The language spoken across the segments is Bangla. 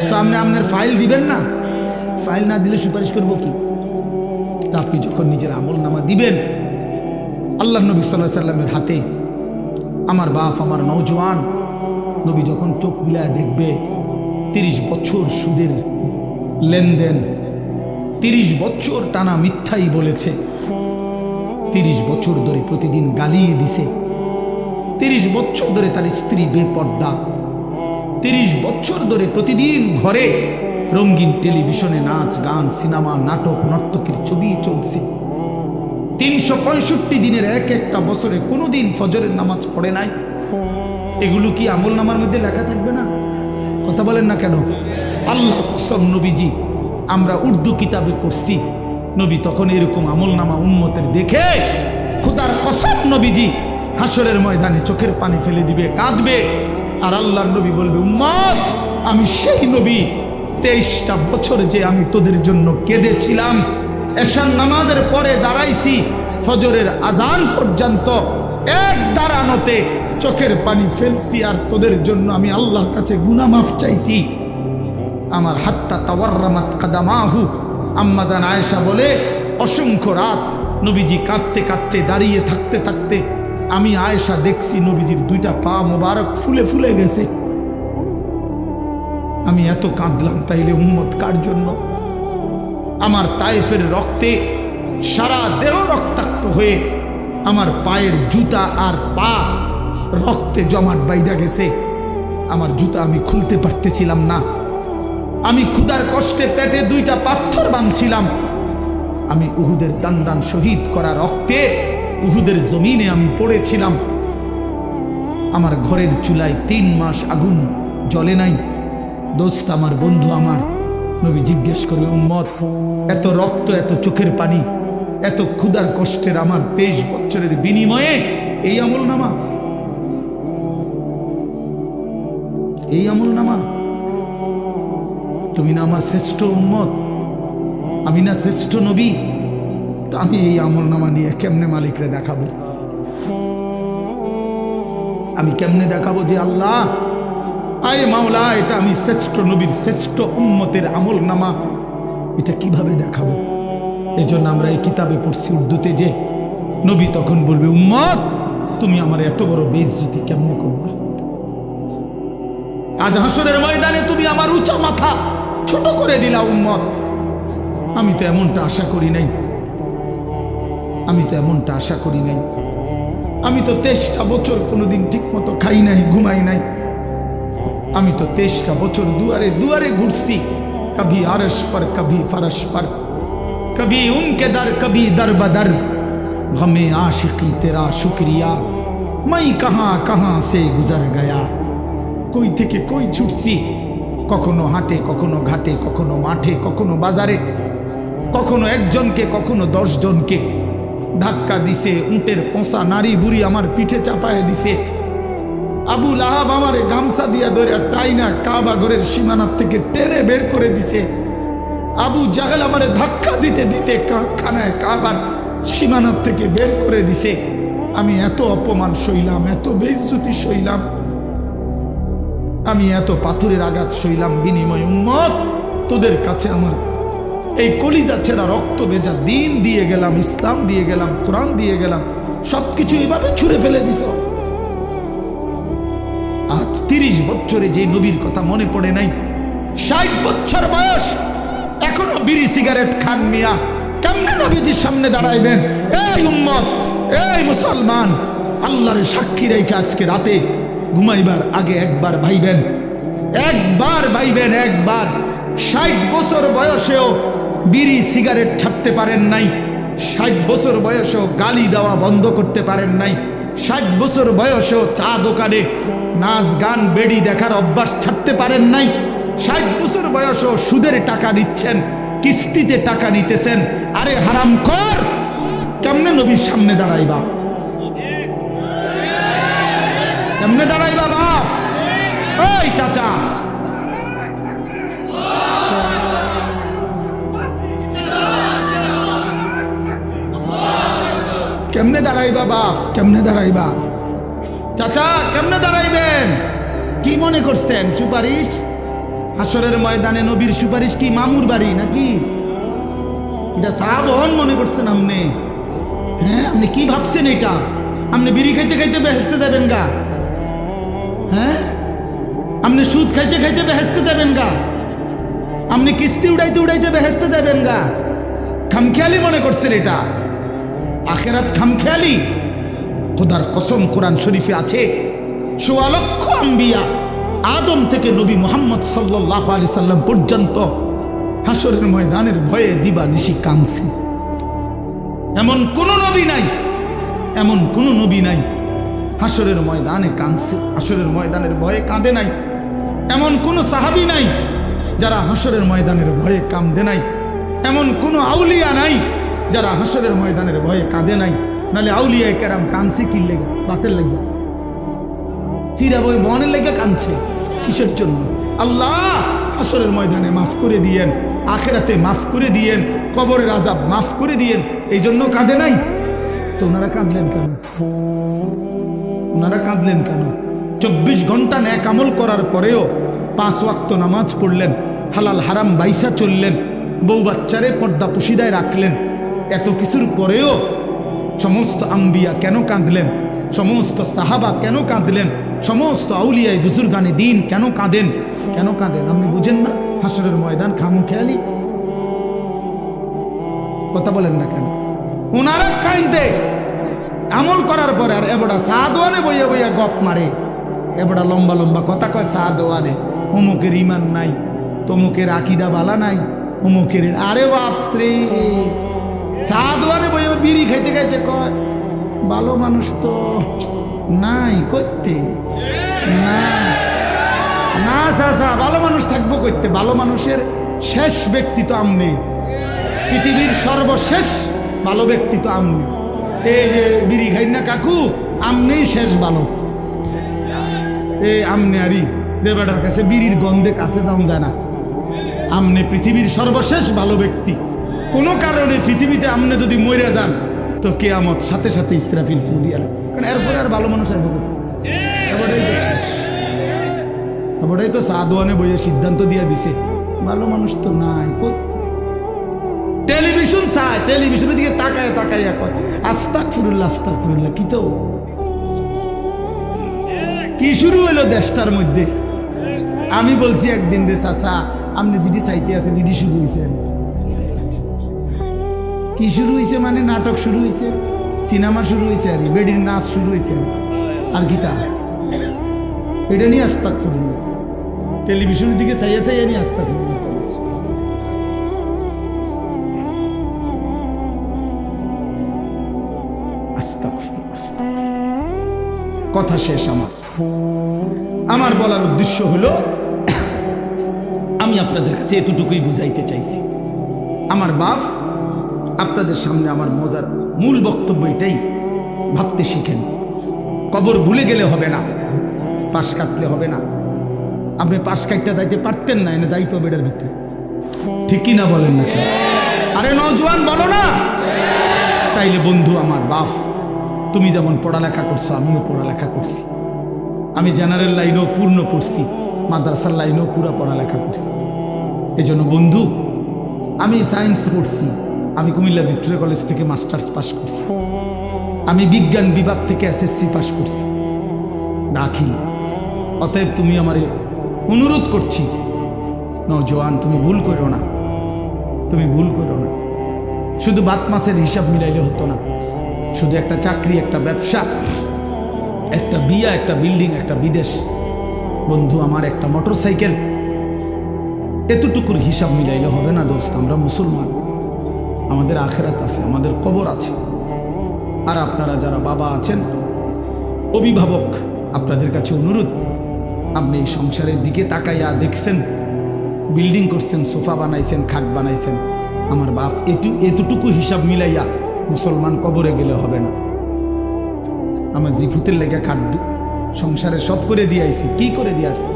তো আপনি আপনার ফাইল দিবেন না, ফাইল না দিলে সুপারিশ করবো কি? তা আপনি যখন নিজের আমল নামা দিবেন, আল্লাহ নবী সাল্লাল্লাহু আলাইহি সাল্লামের হাতে, আমার বাপ আমার নওজওয়ান নবী যখন চোখ মিলায় দেখবে 30 বছর সুদের লেনদেন, 30 বছর টানা মিথ্যাই বলেছে, 30 বছর ধরে প্রতিদিন গালিয়ে দিছে, 30 বছর ধরে তার স্ত্রী বেপর্দা, 30 বছর ধরে প্রতিদিন ঘরে রঙিন টেলিভিশনে নাচ গান সিনেমা নাটক নর্তকীর ছবি চলছে, 365 দিনের এক একটা বছরে কোনোদিন ফজরের নামাজ পড়ে নাই। এগুলো কি আমল নামার মধ্যে লেখা থাকবে না? কথা বলেন না কেন? আল্লাহর কসম নবীজি, আমরা উর্দু কিতাবে পড়ছি, নবী তখন এরকম আমল নামা উম্মতের দেখে খোদার কসম নবীজি হাসরের ময়দানে চোখের পানি ফেলে দিবে, কাঁদবে, আর আল্লাহর নবী বলবে, উম্মত আমি সেই নবী, 23টা বছর যে আমি তোদের জন্য কেঁদেছিলাম, এশার নামাজের পরে দাঁড়াইছি ফজরের আজান পর্যন্ত, এক দাঁড়ানোতে চোখের পানি ফেলছি, আর তোদের জন্য আমি আল্লাহর কাছে গুনাহ মাফ চাইছি। আমার হাত্তা তাওয়াররামাত কাদামাহু, আম্মা জান আয়েশা বলে, অসংখ্য রাত নবীজি কাঁদতে কাঁদতে দাঁড়িয়ে থাকতে থাকতে আমি আয়েশা দেখছি নবীজির 2টা পা মোবারক ফুলে ফুলে গেছে। আমি এত কাঁদলাম, তাইলে উম্মত কার জন্য? আমার তায়েফের রক্তে সারা দেহ রক্তাক্ত হয়ে আমার পায়ের জুতা আর পা রক্তে জমাট বাইধা গেছে, আমার জুতা আমি খুলতে পারতেছিলাম না, আমি ক্ষুধার কষ্টে পেটে 2টা পাথর বাঁধছিলাম, আমি উহুদের দান দান শহীদ করা রক্তে উহুদের জমিনে আমি পড়েছিলাম, আমার ঘরের চুলায় 3 মাস আগুন জ্বলে নাই। দোস্ত আমার, বন্ধু আমার, নবী জিজ্ঞেস করবে, উম্মত এত রক্ত, এত চোখের পানি, এত ক্ষুধার কষ্টের আমার 23 বছরের বিনিময়ে এই আমল নামা, এই আমল নামা? তুমি না আমার শ্রেষ্ঠ উম্মত, আমি না শ্রেষ্ঠ নবী? তো আমি এই আমল নামা নিয়ে কেমনে মালিকরে দেখাবো? আমি কেমনে দেখাবো যে আল্লাহ আয় মাওলা, এটা আমি শ্রেষ্ঠ নবীর শ্রেষ্ঠ উম্মতের আমল নামা, এটা কিভাবে দেখাবো? এজন্য আমরা এই কিতাবে পড়ছি উর্দুতে, যে নবী তখন বলবে, উম্মত তুমি আমার এত বড় বেইজ্জতি কেমনে করবা? আজ হাসরের ময়দানে তুমি আমার উঁচা মাথা ছোট করে দিলা উম্মত। আমি তো এমনটা আশা করি নাই, আমি তো এমনটা আশা করি নাই। আমি তো 23টা বছর কোনোদিন ঠিক মতো খাই নাই, ঘুমাই নাই। আমি তো 23টা বছর দুয়ারে দুয়ারে ঘুরছি, কবি আরশ पर कभी फरश पर, कभी उनके दर कभी दर बदर, गमे आशिकी तेरा शुक्रिया, मैं कहां कहां से गुजर गया। কই থেকে কই ছুটছি, কখনো হাটে, কখনো ঘাটে, কখনো মাঠে, কখনো বাজারে, কখনো একজনকে, কখনো 10 জনকে ধাক্কা দিছে, উটের পোঁছা নারী বুড়ি আমার পিঠে চাপায় দিছে, আবু লাহাব আমারে গামছা দিয়া ধরে টাইনা কাবা ঘরের সীমানার থেকে টেনে বের করে দিছে, আবু জাহেল আমারে ধাক্কা দিতে দিতে খানায় কাবার সীমানার থেকে বের করে দিছে। আমি এত অপমান সইলাম, এত বেইজ্জতি সইলাম, আমি এত পাথরের আঘাত সইলাম, বিনিময় উম্মত তোদের কাছে আমার এই কলিজা ছেঁড়া রক্ত ভেজা দিন দিয়ে গেলাম, ইসলাম দিয়ে গেলাম, কোরআন দিয়ে গেলাম, সবকিছু এভাবে ছুঁড়ে ফেলে দিছ। আজ 30 বছরে যে নবীর কথা মনে পড়ে নাই, 60 বছর বয়স এখনো বিড়ি সিগারেট খান মিয়া, কেমনে নবীজির সামনে দাঁড়াইবেন? এই উম্মত, এই মুসলমান, আল্লাহরে সাক্ষী রেখে আজকে রাতে ঘুমাইবার আগে একবার ভাইবেন, একবার ভাইবেন, একবার। 60 বছর বয়সেও বিড়ি সিগারেট ছাড়তে পারেন নাই, 60 বছর বয়সেও গালি দেওয়া বন্ধ করতে পারেন নাই, 60 বছর বয়সেও চা দোকানে নাচ গান বেড়ি দেখার অভ্যাস ছাড়তে পারেন নাই, 60 বছর বয়সেও সুদের টাকা নিচ্ছেন, কিস্তিতে টাকা নিতেছেন। আরে হারামখোর, কেমনে নবীর সামনে দাঁড়াইবা? কেমনে দাঁড়াইবা বাপ? ওই চাচা, কেমনে দাঁড়াইবা বাপ? কেমনে দাঁড়াইবা? চাচা কেমনে দাঁড়াইবেন? কি মনে করছেন সুপারিশ? হাসরের ময়দানে নবীর সুপারিশ কি মামুর বাড়ি নাকি? এটা সাহাবন মনে করছেন আপনি? হ্যাঁ, আপনি কি ভাবছেন এটা? আপনি বিড়ি খাইতে খাইতে বেহেশতে যাবেন গা? হ্যাঁ, আপনি সুদ খাইতে খাইতে বেহেশতে যাবেন গা? আপনি কিস্তি উড়াইতে উড়াইতে বেহেশতে যাবেন গা? খামখেয়ালি মনে করছেন এটা? আখেরাত খামখেয়ালি? খোদার কসম, কোরআন শরীফে আছে ১৬ লক্ষ আম্বিয়া আদম থেকে নবী মুহাম্মদ সাল্লাল্লাহু আলাইহি সাল্লাম পর্যন্ত হাসরের ময়দানের ভয়ে দিবানিশি কাঁদছে। এমন কোন নবী নাই, এমন কোন নবী নাই হাসরের ময়দানে কাঁদছে, হাসরের ময়দানের ভয়ে কাঁদে নাই। এমন কোন সাহাবী নাই যারা হাসরের ময়দানের ভয়ে কাঁদে নাই। এমন কোন আউলিয়া নাই যারা হাসরের ময়দানের ভয়ে কাঁদে নাই। নালে আউলিয়া কেরাম কাঁদছে কি লেগে? বাতের লেগে, চিরা বই মনের লেগে কাঁদছে কিসের জন্য? আল্লাহ হাসরের ময়দানে মাফ করে দিয়েন, আখেরাতে মাফ করে দিয়েন, কবরের আযাব মাফ করে দিয়েন, এই জন্য কাঁদে নাই। তো ওনারা কাঁদলেন কেন? ওনারা কাঁদলেন কেন? 24 ঘন্টা নেক আমল করার পরেও 5 ওয়াক্ত নামাজ পড়লেন, হালাল হারাম বাইসা চললেন, বউ বাচ্চারে পর্দা পুশিদায় রাখলেন। এত কিছুর পরেও সমস্ত আম্বিয়া কেন কাঁদলেন? সমস্ত সাহাবা কেন কাঁদলেন? সমস্ত আউলিয়াই বুজুর্গানে দিন কেন কাঁদেন? কেন কাঁদেন আপনি বুঝেন না? হাসরের ময়দান খামখেয়ালি? কথা বলেন না কেন? ওনারা কাঁদতে আমল করার পরে আর এবড়া সাদওয়ানে বইয়া বইয়া গপ মারে, এবড়া লম্বা লম্বা কথা কয় সাদওয়ানে, অমুকের ইমান নাই, তমুকের আকিদা বালা নাই, অমুকের। আরে বাপরে, সাদওয়ানে বইয়া বিড়ি খাইতে খাইতে কয় ভালো মানুষ তো নাই করতে না। না চাচা, ভালো মানুষ থাকবো করতে? ভালো মানুষের শেষ ব্যক্তি তো আমনে, পৃথিবীর সর্বশেষ ভালো ব্যক্তি তো আমনে। এই যে বিড়ি খাই না কাকু, আমনেই শেষ ভালো। এই আমনে আরি যে বেটার কাছে বিড়ির গন্ধে কাছে দাম যায় না, আমনে পৃথিবীর সর্বশেষ ভালো ব্যক্তি। কোনো কারণে পৃথিবীতে আমনে যদি মরে যান তো কিয়ামত সাথে সাথে ইসরাফিল ফু দিয়ে, কারণ এরপরে আর ভালো মানুষ আসবে। এবারেই তো সাদওয়ানে বইয়ে সিদ্ধান্ত দিয়ে দিছে ভালো মানুষ তো নাই। টেলিভিশন চায়, টেলিভিশনের দিকে তাকায় তাকাইয়া কয় আস্তাগফিরুল্লাহ আস্তাগফিরুল্লাহ। কি তো কি শুরু হইলো দেশটার মধ্যে? আমি বলছি একদিন, রে চাচা আপনি যেটি চাইতে আছেন এটি শুরু হয়েছে। কি শুরু হয়েছে মানে? নাটক শুরু হয়েছে, সিনেমা শুরু হয়েছে, আর বেডির নাচ শুরু হয়েছে। আর কি তা এটা নিয়ে আস্তাগফিরুল্লাহ, টেলিভিশনের দিকে চাইয়া চাইয়া নিয়ে আস্তাগফিরুল্লাহ। কথা শেষ। আমার বলার উদ্দেশ্য হলো, আমি আপনাদের কাছে এতটুকুই বুঝাইতে চাইছি। আমার বাপ আপনাদের সামনে আমার মজার মূল বক্তব্য এটাই, ভাবতে শিখেন। কবর ভুলে গেলে হবে না, পাশ কাটলে হবে না। আপনি পাশ কাটতে যাইতে পারতেন না, এনে যাইতে হবে এটার ভিতরে, ঠিক কি না বলেন না? আরে নওজোয়ান বলো না? তাইলে বন্ধু আমার বাপ, তুমি যেমন পড়ালেখা করছো আমিও পড়ালেখা করছি। আমি জেনারেল লাইনেও পূর্ণ পড়ছি, মাদ্রাসার লাইনেও পুরা পড়ালেখা করছি। এজন্য বন্ধু, আমি সায়েন্স পড়ছি, আমি কুমিল্লা ভিক্টোরিয়া কলেজ থেকে মাস্টার্স পাস করছি, আমি বিজ্ঞান বিভাগ থেকে এসএসসি পাস করছি দাখিল। অতএব তুমি আমারে অনুরোধ করছি, নওজোয়ান তুমি ভুল করো না, তুমি ভুল করো না। শুধু বাত মাসের হিসাব মিলাইলে হতো না, শুধু একটা চাকরি, একটা ব্যবসা, একটা বিয়া, একটা বিল্ডিং, একটা বিদেশ, বন্ধু আমার একটা মোটরসাইকেল, এতটুকুর হিসাব মিলাইলে হবে না দোস্ত। আমরা মুসলমান, আমাদের আখেরাত আছে, আমাদের কবর আছে। আর আপনারা যারা বাবা আছেন, অভিভাবক, আপনাদের কাছে অনুরোধ, আপনি এই সংসারের দিকে তাকাইয়া দেখছেন, বিল্ডিং করছেন, সোফা বানাইছেন, খাট বানাইছেন, আমার বাপ এতটুকু হিসাব মিলাইয়া মুসলমান কবরে গেলে হবে না। আমার জিফুতের লেগে খাট সংসারে সব করে দিয়ে আইছি। কি করে দিয়ে আসছে?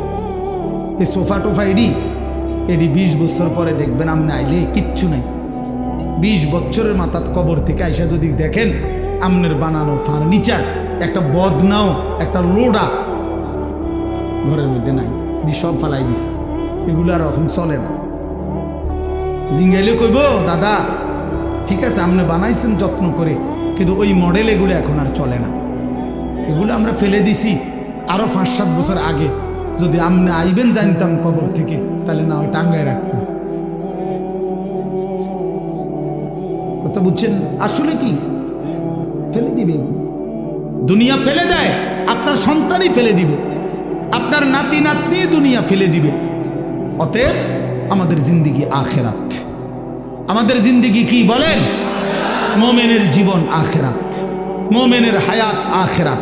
এই সোফা টোফা এডি 20 বছর পরে দেখবেন আপনি আইলে কিচ্ছু নাই। 20 বছরের মাথাত কবর থেকে আইসা যদি দেখেন আমনের বানানো ফার্নিচার, একটা বদনাও, একটা লোডা ঘরের মধ্যে নাই, সব ফালাই দিছে। এগুলো আর এখন চলে না। জিঙ্গাইলে কইব দাদা ঠিক আছে আপনি বানাইছেন যত্ন করে, কিন্তু ওই মডেল এগুলো এখন আর চলে না, এগুলো আমরা ফেলে দিছি আরো 5-7 বছর আগে। যদি আপনি আইবেন জানতাম কবর থেকে, তাহলে না ওই টাঙ্গায় রাখতেন। কথা বুঝছেন? আসলে কি ফেলে দিবে, দুনিয়া ফেলে দেয়, আপনার সন্তানই ফেলে দিবে, আপনার নাতি নাতনি দুনিয়া ফেলে দিবে। অতএব আমাদের জিন্দেগি আখেরাত। আমাদের জিন্দেগি কি বলেন? মোমেনের জীবন আখেরাত, মোমেনের হায়াত আখেরাত,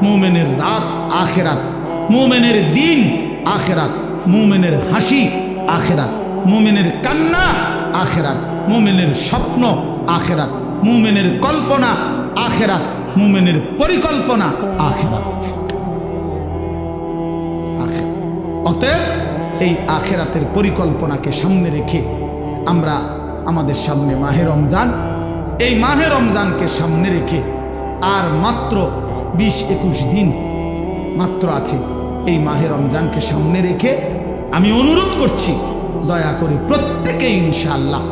মোমেনের রাত আখেরাত, মোমেনের দিন আখেরাত, মোমেনের হাসি আখেরাত, মোমেনের কান্না আখেরাত, মোমেনের স্বপ্ন আখেরাত, মোমেনের কল্পনা আখেরাত, মোমেনের পরিকল্পনা আখেরাত। অতএব এই আখেরাতের পরিকল্পনাকে সামনে রেখে আমরা আমাদের সামনে মাহে রমজান, এই মাহে রমজানকে সামনে রেখে আর মাত্র 20-21 দিন মাত্র আছে। এই মাহে রমজানকে সামনে রেখে আমি অনুরোধ করছি, দয়া করে প্রত্যেকেই ইনশাআল্লাহ,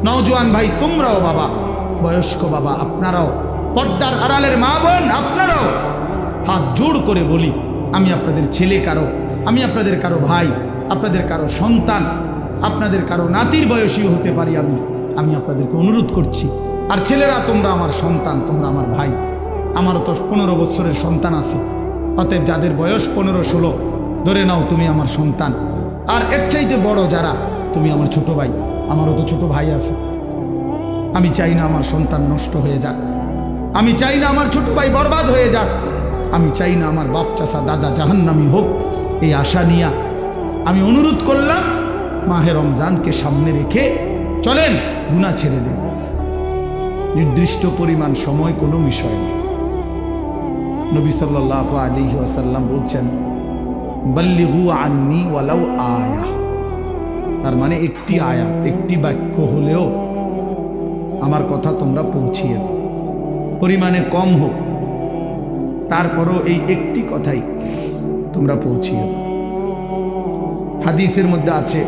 নওজোয়ান ভাই তোমরাও, বাবা বয়স্ক বাবা আপনারাও, পর্দার আড়ালের মা বোন আপনারাও, হাত জোড় করে বলি, আমি আপনাদের ছেলে কারো, আমি আপনাদের কারো ভাই, আপনাদের কারো সন্তান, আপনাদের কারো নাতির বয়সীও হতে পারি আমি আপনাদেরকে অনুরোধ করছি। আর ছেলেরা তোমরা আমার সন্তান, তোমরা আমার ভাই, আমারও তো 15 বছরের সন্তান আছে। অতএব যাদের বয়স 15-16 ধরে নাও তুমি আমার সন্তান, আর এর চাইতে বড় যারা তুমি আমার ছোট ভাই, আমারও তো ছোট ভাই আছে। আমি চাই না আমার সন্তান নষ্ট হয়ে যাক, আমি চাই না আমার ছোট ভাই বরবাদ হয়ে যাক, আমি চাই না আমার বাপ চাচা দাদা জাহান্নামী হোক। এই আশা নিয়ে আমি অনুরোধ করলাম, মাহে রমজানকে সামনে রেখে চলেন গুনাহ ছেড়ে দেন। নির্দিষ্ট পরিমাণ সময় কোনো বিষয় না। নবী সাল্লাল্লাহু আলাইহি ওয়াসাল্লাম বলছেন, বাল্লিগু আন্নি ওয়ালাউ আয়া, তার মানে একটি আয়াত, একটি বাক্য হলেও আমার কথা তোমরা পৌঁছিয়ে দাও, পরিমাণে কম হোক, তারপরও এই একটি কথাই তোমরা পৌঁছিয়ে দাও। হাদিসের মধ্যে আছে,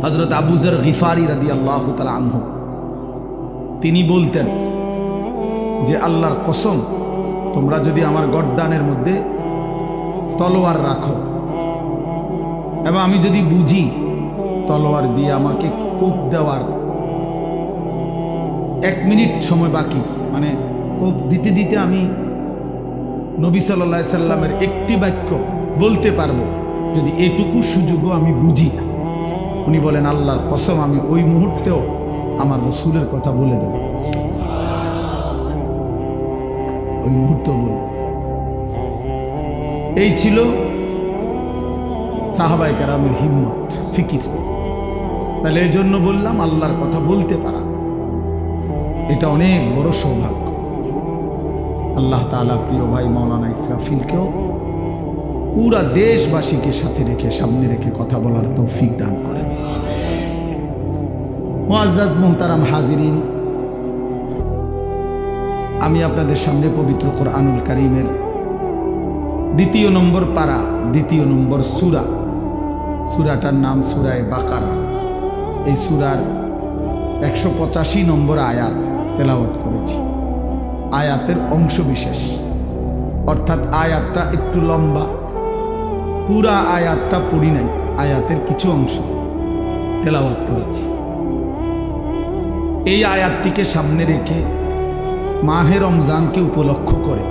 হযরত আবু যর গিফারি রাদিয়াল্লাহু তাআলা আনহু তিনি বলতেন যে আল্লাহর কসম, তোমরা যদি আমার গর্দানের মধ্যে তলোয়ার রাখো এবং আমি যদি বুঝি তলোয়ার দিয়ে আমাকে কোপ দেওয়ার 1 মিনিট সময় বাকি, মানে কোপ দিতে দিতে আমি নবী সাল্লাল্লাহু আলাইহি সাল্লামের একটি বাক্য বলতে পারবো, যদি এটুকু সুযোগও আমি বুঝি, উনি বলেন আল্লাহর কসম আমি ওই মুহূর্তেও আমার রাসূলের কথা বলে দেব, ওই মুহূর্তে বল। এই ছিল সাহাবায়ে কেরামের হিম্মত, ফিকির। তাহলে এই জন্য বললাম, আল্লাহর কথা বলতে পারা এটা অনেক বড় সৌভাগ্য। আল্লাহ তাআলা প্রিয় ভাই মাওলানা ইসরাফিলকেও পুরা দেশবাসীকে সাথে রেখে সামনে রেখে কথা বলার তৌফিক দান করেন। মুআজ্জাজ মুহতারাম হাজিরিন, আমি আপনাদের সামনে পবিত্র কোরআনুল কারীমের 2 নম্বর পারা, 2 নম্বর সূরা, সূরাটার নাম সূরায়ে বাকারা। এই সূরার 185 নম্বর আয়াত তেলাওয়াত করেছি। আয়াতের অংশ বিশেষ, অর্থাৎ আয়াতটা একটু লম্বা, পুরা আয়াতটা পড়ি নাই, আয়াতের কিছু অংশ তেলাওয়াত করেছি। এই আয়াতটিকে সামনে রেখে মাহে রমজানকে উপলক্ষ করে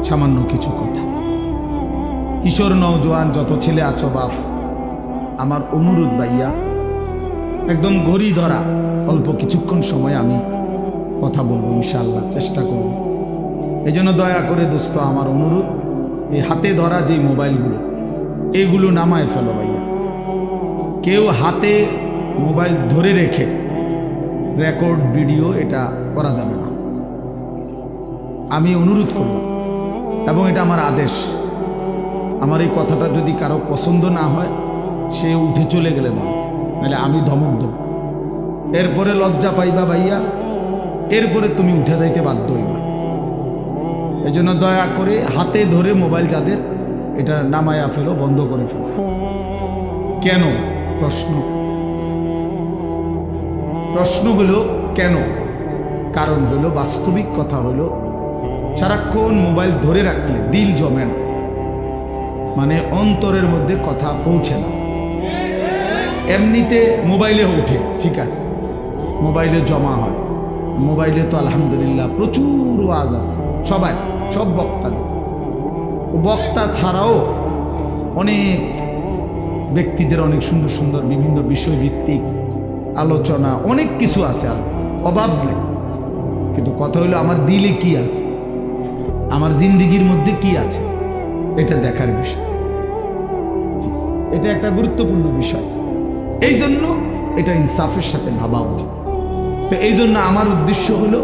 সামান্য কিছু কথা। কিশোর নওজোয়ান যত ছেলে আছো বাপ, আমার অনুরোধ ভাইয়া, একদম ঘড়ি ধরা অল্প কিছুক্ষণ সময় আমি কথা বলবো ইনশাআল্লাহ, চেষ্টা করব। এই জন্য দয়া করে দোস্ত আমার অনুরোধ, এই হাতে ধরা যে মোবাইলগুলো, এগুলো নামায় ফেলো ভাইয়া। কেউ হাতে মোবাইল ধরে রেখে রেকর্ড ভিডিও এটা করা যাবে না, আমি অনুরোধ করব, এবং এটা আমার আদেশ। আমার এই কথাটা যদি কারো পছন্দ না হয়, সে উঠে চলে গেলে না, নাহলে আমি ধমক দেব, এরপরে লজ্জা পাইবা ভাইয়া, এরপরে তুমি উঠে যাইতে বাধ্য হইবা। এই জন্য দয়া করে হাতে ধরে মোবাইল যাদের, এটা নামায়া ফেলো, বন্ধ করে ফেলো। কেন? প্রশ্ন হলো কেন? কারণ হলো, বাস্তবিক কথা হলো, সারাক্ষণ মোবাইল ধরে রাখলে দিল জমে না, মানে অন্তরের মধ্যে কথা পৌঁছে না। এমনিতে মোবাইলে ওঠে, ঠিক আছে, মোবাইলে জমা হয়, মোবাইলে তো আলহামদুলিল্লাহ প্রচুর ওয়াজ আছে, সব বক্তাদের। ও বক্তা ছাড়াও অনেক ব্যক্তিদের অনেক সুন্দর সুন্দর বিভিন্ন বিষয়ভিত্তিক আলোচনা, অনেক কিছু আছে, অভাব নেই। কিন্তু কথা হলো, আমার দিলে কি আছে, আমার জিন্দিগির মধ্যে কি আছে, এটা দেখার বিষয়। এটা একটা গুরুত্বপূর্ণ বিষয়। এই জন্য এটা ইনসাফের সাথে ভাবা উচিত। তো এই জন্য আমার উদ্দেশ্য হলো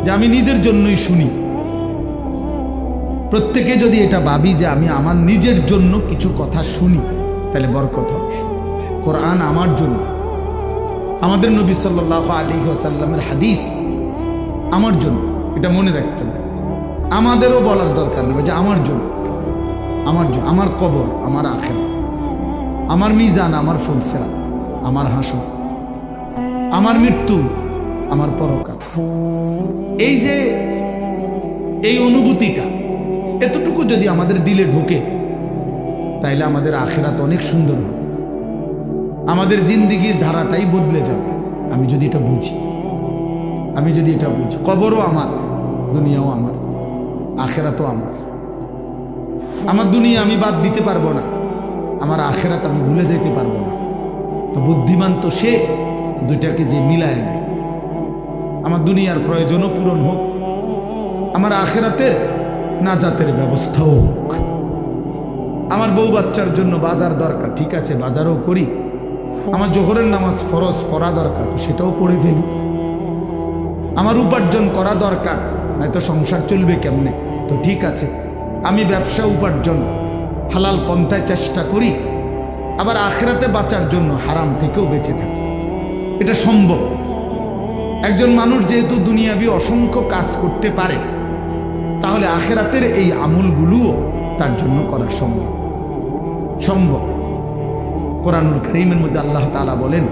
যে আমি নিজের জন্যই শুনি। প্রত্যেকে যদি এটা ভাবি যে আমি আমার নিজের জন্য কিছু কথা শুনি, তাহলে বরকত হবে। কোরআন আমার জন্য, আমাদের নবী সাল্লাল্লাহু আলাইহি ওয়াসাল্লামের হাদিস আমার জন্য, এটা মনে রাখতে হবে। আমাদেরও বলার দরকার নেই যে আমার জন্য, আমার কবর, আমার আখিরাত, আমার মিজান, আমার ফুলসিরাত, আমার হাসর, আমার মৃত্যু, আমার পরকাল। এই যে এই অনুভূতিটা এতটুকু যদি আমাদের দিলে ঢোকে, তাইলে আমাদের আখিরাত অনেক সুন্দর হবে, আমাদের জিন্দিগির ধারাটাই বদলে যাবে। আমি যদি এটা বুঝি, কবরও আমার, দুনিয়াও আমার, আখিরাতও আমার দুনিয়া আমি বাদ দিতে পারবো না, আমার আখিরাত আমি ভুলে যেতে পারবো না। তো বুদ্ধিমান তো সে দুইটাকে যে মিলায় নেয়। আমার দুনিয়ার প্রয়োজনও পূরণ হোক, আমার আখিরাতের নাজাতের ব্যবস্থাও হোক। আমার বউ বাচ্চার জন্য বাজার দরকার, ঠিক আছে, বাজারও করি। আমার জোহরের নামাজ ফরজ পড়া দরকার, সেটাও পড়ে ফেলি। আমার উপার্জন করা দরকার, নয়তো সংসার চলবে কেমনে, তো ঠিক আছে, আমি ব্যবসা উপার্জন হালাল পন্থায় চেষ্টা করি। আবার আখিরাতে বাঁচার জন্য হারাম থেকেও বেঁচে থাকি। এটা সম্ভব। একজন মানুষ যেহেতু দুনিয়াবি অসংখ্য কাজ করতে পারে, তাহলে আখিরাতের এই আমলগুলোও তার জন্য করা সম্ভব। কোরআনুল কারীমের মধ্যে আল্লাহ তাআলা বলেন,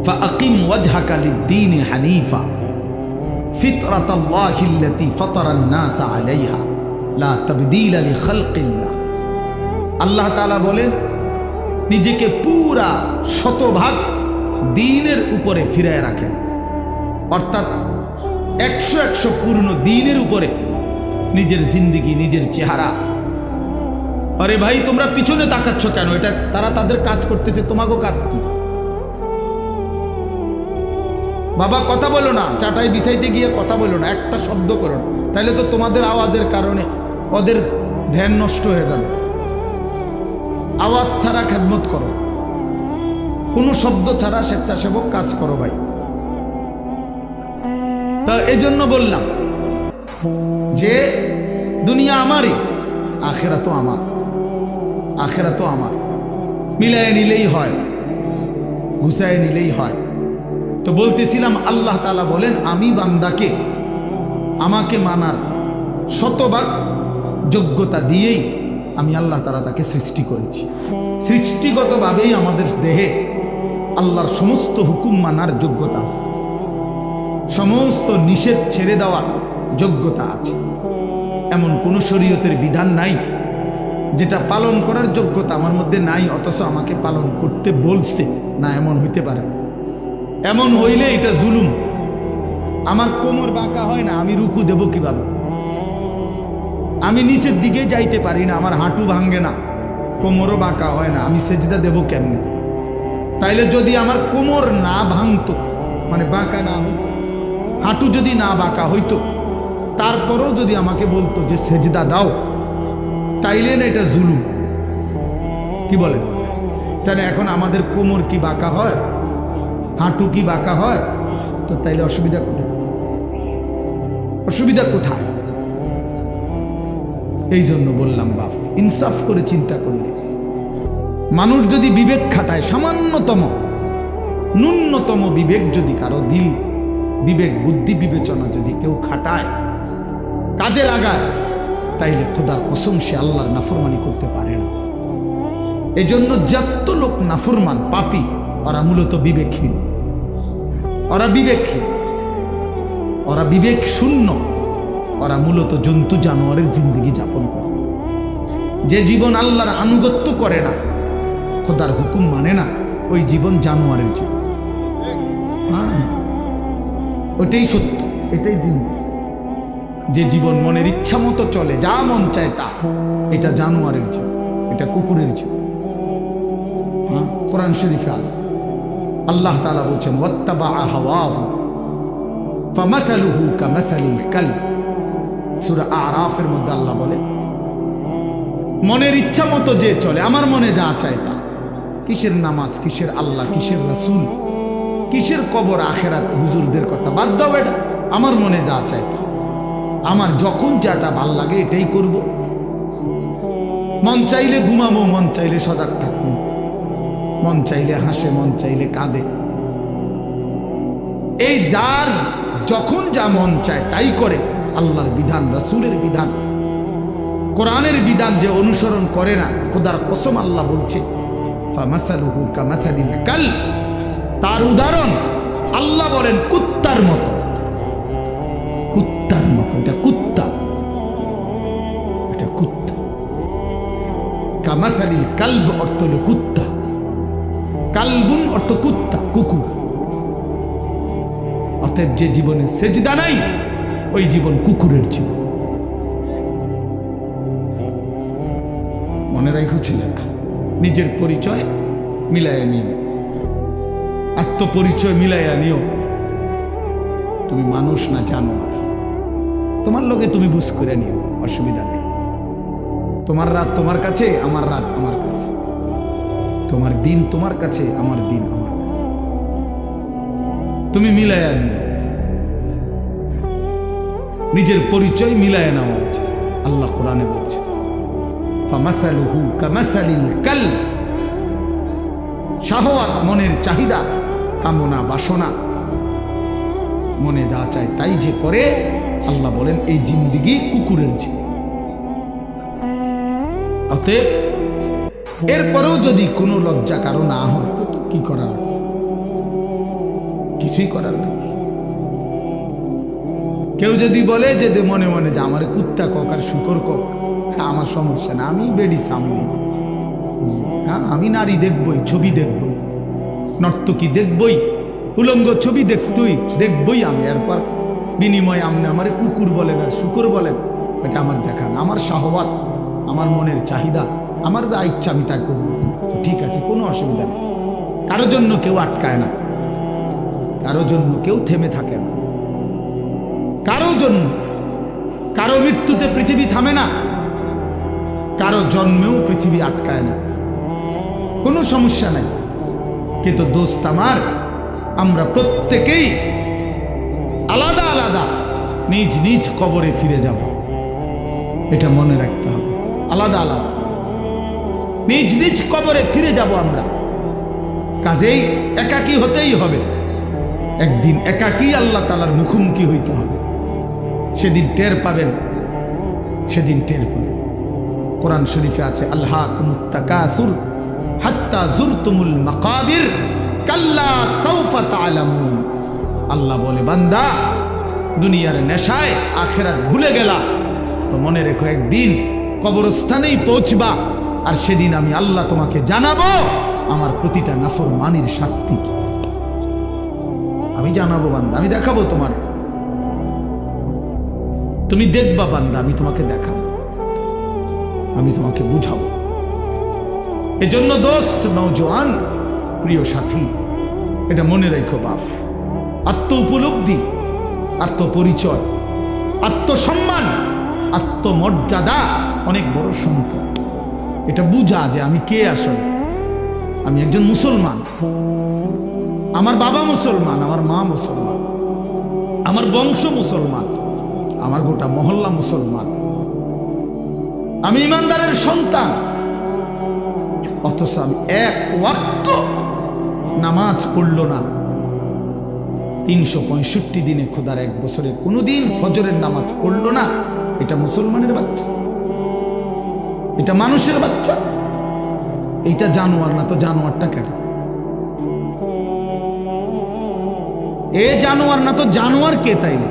ফাআকিম ওয়াজহাকা লিদ-দীন হানিফা ফিতরাতাল্লাহিল্লাতী ফাতারান নাসা আলাইহা লা তাবদীলা লিখালকিল্লাহ। আল্লাহ তাআলা বলেন, নিজেকে পুরা শতভাগ দ্বীনের উপরে ফিরায় রাখেন, অর্থাৎ 100 পূর্ণ দ্বীনের উপরে নিজের জিন্দিগি, নিজের চেহারা। আরে ভাই, তোমরা পিছনে তাকাচ্ছ কেন? এটা তারা তাদের কাজ করতেছে, তোমাকেও কাজ কি? বাবা কথা বলো না, চাটাই বিছাইতে গিয়ে কথা বলো না, একটা শব্দ করো না, তাহলে তো তোমাদের আওয়াজের কারণে ওদের ধ্যান নষ্ট হয়ে যাবে। আওয়াজ ছাড়া খেদমত করো, কোনো শব্দ ছাড়া স্বেচ্ছাসেবক কাজ করো ভাই। তা এজন্য বললাম যে দুনিয়া আমারই, আখিরাতও আমার, মিলায় নিলেই হয়, গুছায় নিলেই হয়। তো বলতেছিলাম, আল্লাহ তাআলা বলেন, আমি বান্দাকে আমাকে মানার শতভাগ যোগ্যতা দিয়েই আমি আল্লাহ তাআলা তাকে সৃষ্টি করেছি। সৃষ্টিগতভাবেই আমাদের দেহে আল্লাহর সমস্ত হুকুম মানার যোগ্যতা আছে, সমস্ত নিষেধ ছেড়ে দেওয়ার যোগ্যতা আছে। এমন কোনো শরীয়তের বিধান নাই যেটা পালন করার যোগ্যতা আমার মধ্যে নাই, অথচ আমাকে পালন করতে বলছে না, এমন হইতে পারে। এমন হইলে এটা জুলুম। আমার কোমর বাঁকা হয় না, আমি রুকু দেব কিভাবে? আমি নিচের দিকে যাইতে পারি না, আমার হাঁটু ভাঙ্গে না, কোমরও বাঁকা হয় না, আমি সেজদা দেব কেমনে? তাইলে যদি আমার কোমর না ভাঙতো, মানে বাঁকা না হইতো, হাঁটু যদি না বাঁকা হইতো, তারপরও যদি আমাকে বলতো যে সেজদা দাও, তাইলে না এটা জুলুম? কি বলেন? তাহলে এখন আমাদের কোমর কি বাঁকা হয়, হাঁটু কি বাঁকা হয়? তো তাইলে অসুবিধা কোথায়? এই জন্য বললাম, বাপ, ইনসাফ করে চিন্তা করলে মানুষ যদি বিবেক খাটায়, সামান্যতম ন্যূনতম বিবেক যদি কারো দিল, বিবেক বুদ্ধি বিবেচনা যদি কেউ খাটায়, কাজে লাগায়, তাইলে খোদার কসম সে আল্লাহর নাফরমানি করতে পারে না। এজন্য যত লোক নাফরমান পাপী ওরা মূলত বিবেকহীন, ওরা বিবেকহীন, ওরা বিবেক শূন্য, ওরা মূলত জন্তু জানোয়ারের জিন্দগি যাপন করে। যে জীবন আল্লাহর আনুগত্য করে না, খোদার হুকুম মানে না, ওই জীবন জানোয়ারের জীবন। হ্যাঁ, ওইটাই সত্য, এটাই জিন্দগি। যে জীবন মনের ইচ্ছা মতো চলে, যা মন চায় তা, এটা জানোয়ারের জীবন, এটা কুকুরের জীবন। কোরআন শরীফে আছে, আল্লাহ তাআলা বলেছেন ওয়াত্তাবা হাওয়াহু ফামাসালুহু কামাসালিল কালব। সূরা আরাফের মধ্যে আল্লাহ বলে, মনের ইচ্ছা মতো যে চলে, আমার মনে যা চায় তা, কিসের নামাজ, কিসের আল্লাহ, কিসের রাসূল, কিসের কবর আখেরাত, হুজুরদের কথা বাদ দাও, এটা আমার মনে যা চায় তা, আমার যখন যেটা ভাল লাগে এটাই করব। মন চাইলে ঘুমাবো, মন চাইলে সজাগ থাকবো, মন চাইলে হাসে, মন চাইলে কাঁদে। এই যার যখন যা মন চায় তাই করে। আল্লাহর বিধান, রাসূলের বিধান, কোরআনের বিধান যে অনুসরণ করে না, খোদার কসম আল্লাহ বলছে ফামাসালুহু কামাসালিল কালব, তার উদাহরণ আল্লাহ বলেন কুত্তার মতো। কুত্তার মতো, এটা কুত্তা, এটা কুত্তা। কামাসালিল কালব অর্থ হলো কুত্তা, কালবুন অর্থ কুত্তা, কুকুর। অতএব যে জীবনে সেজদা নাই, ওই জীবন কুকুরের জীবন। মনে রাখো ছেলেরা, নিজের পরিচয় মিলাইয়া নিও, আত্মপরিচয় মিলাইয়া নিও। তুমি মানুষ না জানোয়ার, তোমার লগে তুমি বুঝ করে নিও, অসুবিধা নেই। তোমার রাত তোমার কাছে, আমার রাত আমার কাছে, তোমার দিন তোমার কাছে, আমার দিন আমার কাছে, তুমি মিলাইয়া নিও। নিজের পরিচয় মিলাইয়া নেওয়া উচিত। আল্লাহ কোরআনে বলছে ফামাসালুহু কামাসালিল কালব। শাহওয়াত, মনের চাহিদা, কামনা, বাসনা, মনে যা চায় তাই যে করে, আল্লাহ বলেন এই জিন্দিগি কুকুরের জীবন। অতএব এরপরেও যদি কোনো লজ্জা কারো না হয়, তো কি করার আছে? কিছুই করার নেই। কেউ যদি বলে যে মনে মনে যে আমার কুত্তা কক আর শুকর কক, আমার সমস্যা না, আমি বেডি সামনে, হ্যাঁ, আমি নারী দেখবই, ছবি দেখবই, নর্তকী দেখবই, উলঙ্গ ছবি দেখবই আমি। এরপর বিনিময়ে আপনি আমার কুকুর বলেন আর শুকর বলেন, এটা আমার দেখা না। আমার শাহওয়াত, আমার মনের চাহিদা, আমার যা ইচ্ছা আমি তা করব, ঠিক আছে, কোনো অসুবিধা নেই। কারো জন্য কেউ আটকায় না, কারো জন্য কেউ থেমে থাকে না, কারো জন্য, কারো মৃত্যুতে পৃথিবী থামে না, কারো জন্মেও পৃথিবী আটকায় না, কোনো সমস্যা নাই। কিন্তু দোস্ত আমার, আমরা প্রত্যেকেই আলাদা আলাদা নিজ নিজ কবরে ফিরে যাব, এটা মনে রাখতে হবে। আলাদা আলাদা নিজ নিজ কবরে ফিরে যাব আমরা। কাজেই একাকী হতেই হবে, একদিন একাকী আল্লাহ তাআলার মুখোমুখি হইতে হবে। সেদিন টের পাবেন, সেদিন টের পাবেন। কোরআন শরীফে আছে আলহাকুমুত তাকাসুর হাত্তা যুরতুমুল মাকাবির কাল্লা সাউফা তা'লামুন। আল্লাহ বলে, বান্দা, দুনিয়ার নেশায় আখিরাত ভুলে গেলা, তো মনে রেখো একদিন কবরস্থানেই পৌঁছবা, আর সেদিন আমি আল্লাহ তোমাকে জানাবো আমার প্রতিটা নাফরমানির শাস্তি কি। আমি জানাবো বান্দা, আমি দেখাবো তোমার, তুমি দেখবা বান্দা, আমি তোমাকে দেখাবো, আমি তোমাকে বুঝাবো। এজন্য দোস্ত, নওজোয়ান, প্রিয় সাথী, এটা মনে রেখো বাপ, আত্ম উপলব্ধি, আত্মপরিচয়, আত্মসম্মান, আত্মমর্যাদা অনেক বড় সম্পদ। এটা বুঝা যে আমি কে আসলে। আমি একজন মুসলমান, আমার বাবা মুসলমান, আমার মা মুসলমান, আমার বংশ মুসলমান, আমার গোটা মহল্লা মুসলমান, আমি ইমানদারের সন্তান, অথচ আমি এক ওয়াক্ত নামাজ পড়ল না। 365 দিনে খোদার এক বছরে কোনোদিন ফজরের নামাজ পড়ল না, এটা মুসলমানের বাচ্চা। এটা মানুষের বাচ্চা, এইটা জানোয়ার না তো জানোয়ারটা কেটে? এ জানোয়ার না তো জানোয়ার কে তাইলে?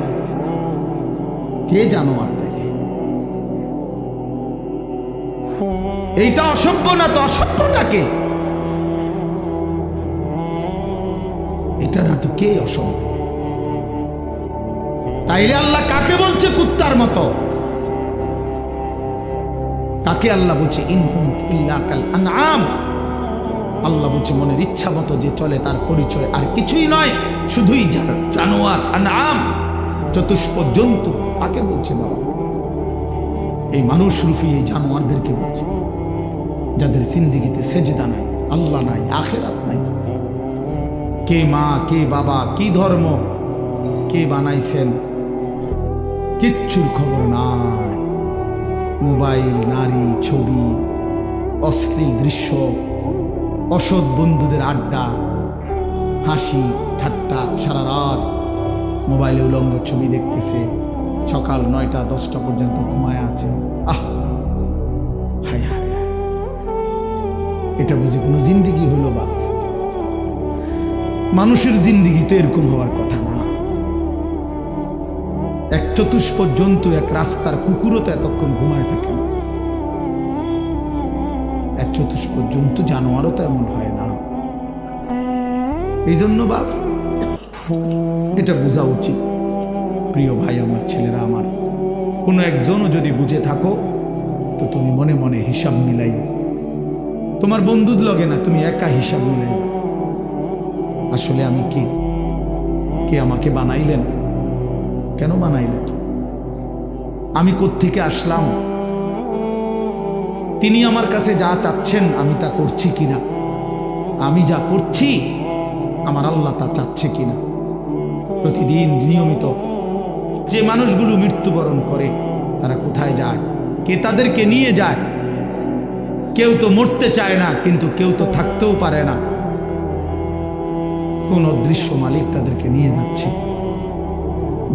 কে জানোয়ার তাইলে? এইটা অসভ্য না তো অসভ্যটা কে? এটা না তো কে অসভ্য? তাইলে আল্লাহ কাকে বলছে কুত্তার মতো? কাকে আল্লাহ বলছে ইনহুম ইল্লা কাল আনআম? আল্লাহ বলছে মনের ইচ্ছা মতো যে চলে তার পরিচয় আর কিছুই নয়, শুধুই জানোয়ার, আনআম, চতুষ্প জন্তু। কাকে বলছে বাবা? এই মানুষ রূপী এই জানোয়ারদেরকে বলছে, যাদের জিন্দেগিতে সেজদা নাই, আল্লাহ নাই, আখিরাত নাই। কে মা, কে বাবা, কি ধর্ম, কে বানাইছেন, কিচ্ছুর খবর নাই। মোবাইল, নারী, ছবি, অশ্লীল দৃশ্য, অসৎ বন্ধুদের আড্ডা, হাসি ঠাট্টা, সারা রাত মোবাইলে উলঙ্গ ছবি দেখতেছে, সকাল 9টা 10টা পর্যন্ত ঘুমায় আছে। আহ, হায় হায়, এটা বুঝি কোনো জিন্দিগি হলো বাপ? মানুষের জিন্দিগি তো এরকম হওয়ার কথা না। এক চতুষ্প জন্তু, এক রাস্তার কুকুরও তো এতক্ষণ ঘুমায় থাকে না। এক চতুষ্প জন্তু, জানোয়ারও তো এমন হয় না। এই জন্য বাপ এটা বোঝা উচিত। প্রিয় ভাই আমার, ছেলেরা আমার, কোনো একজনও যদি বুঝে থাকো তো তুমি মনে মনে হিসাব মিলাই। তোমার বন্ধুর লগে না, তুমি একা হিসাব মিলাই। আসলে আমি কে? কে আমাকে বানাইলেন? কেন বানাইলেন? আমি কোত্থেকে আসলাম? তিনি আমার কাছে যা চাচ্ছেন আমি তা করছি কিনা? আমি যা করছি আমার আল্লাহ তা চাচ্ছে কিনা? প্রতিদিন নিয়মিত যে মানুষগুলো মৃত্যুবরণ করে তারা কোথায় যায়? কে তাদেরকে নিয়ে যায়? কেউ তো মরতে চায় না, কিন্তু কেউ তো থাকতেও পারে না। কোন অদৃশ্য মালিক তাদেরকে নিয়ে যাচ্ছে।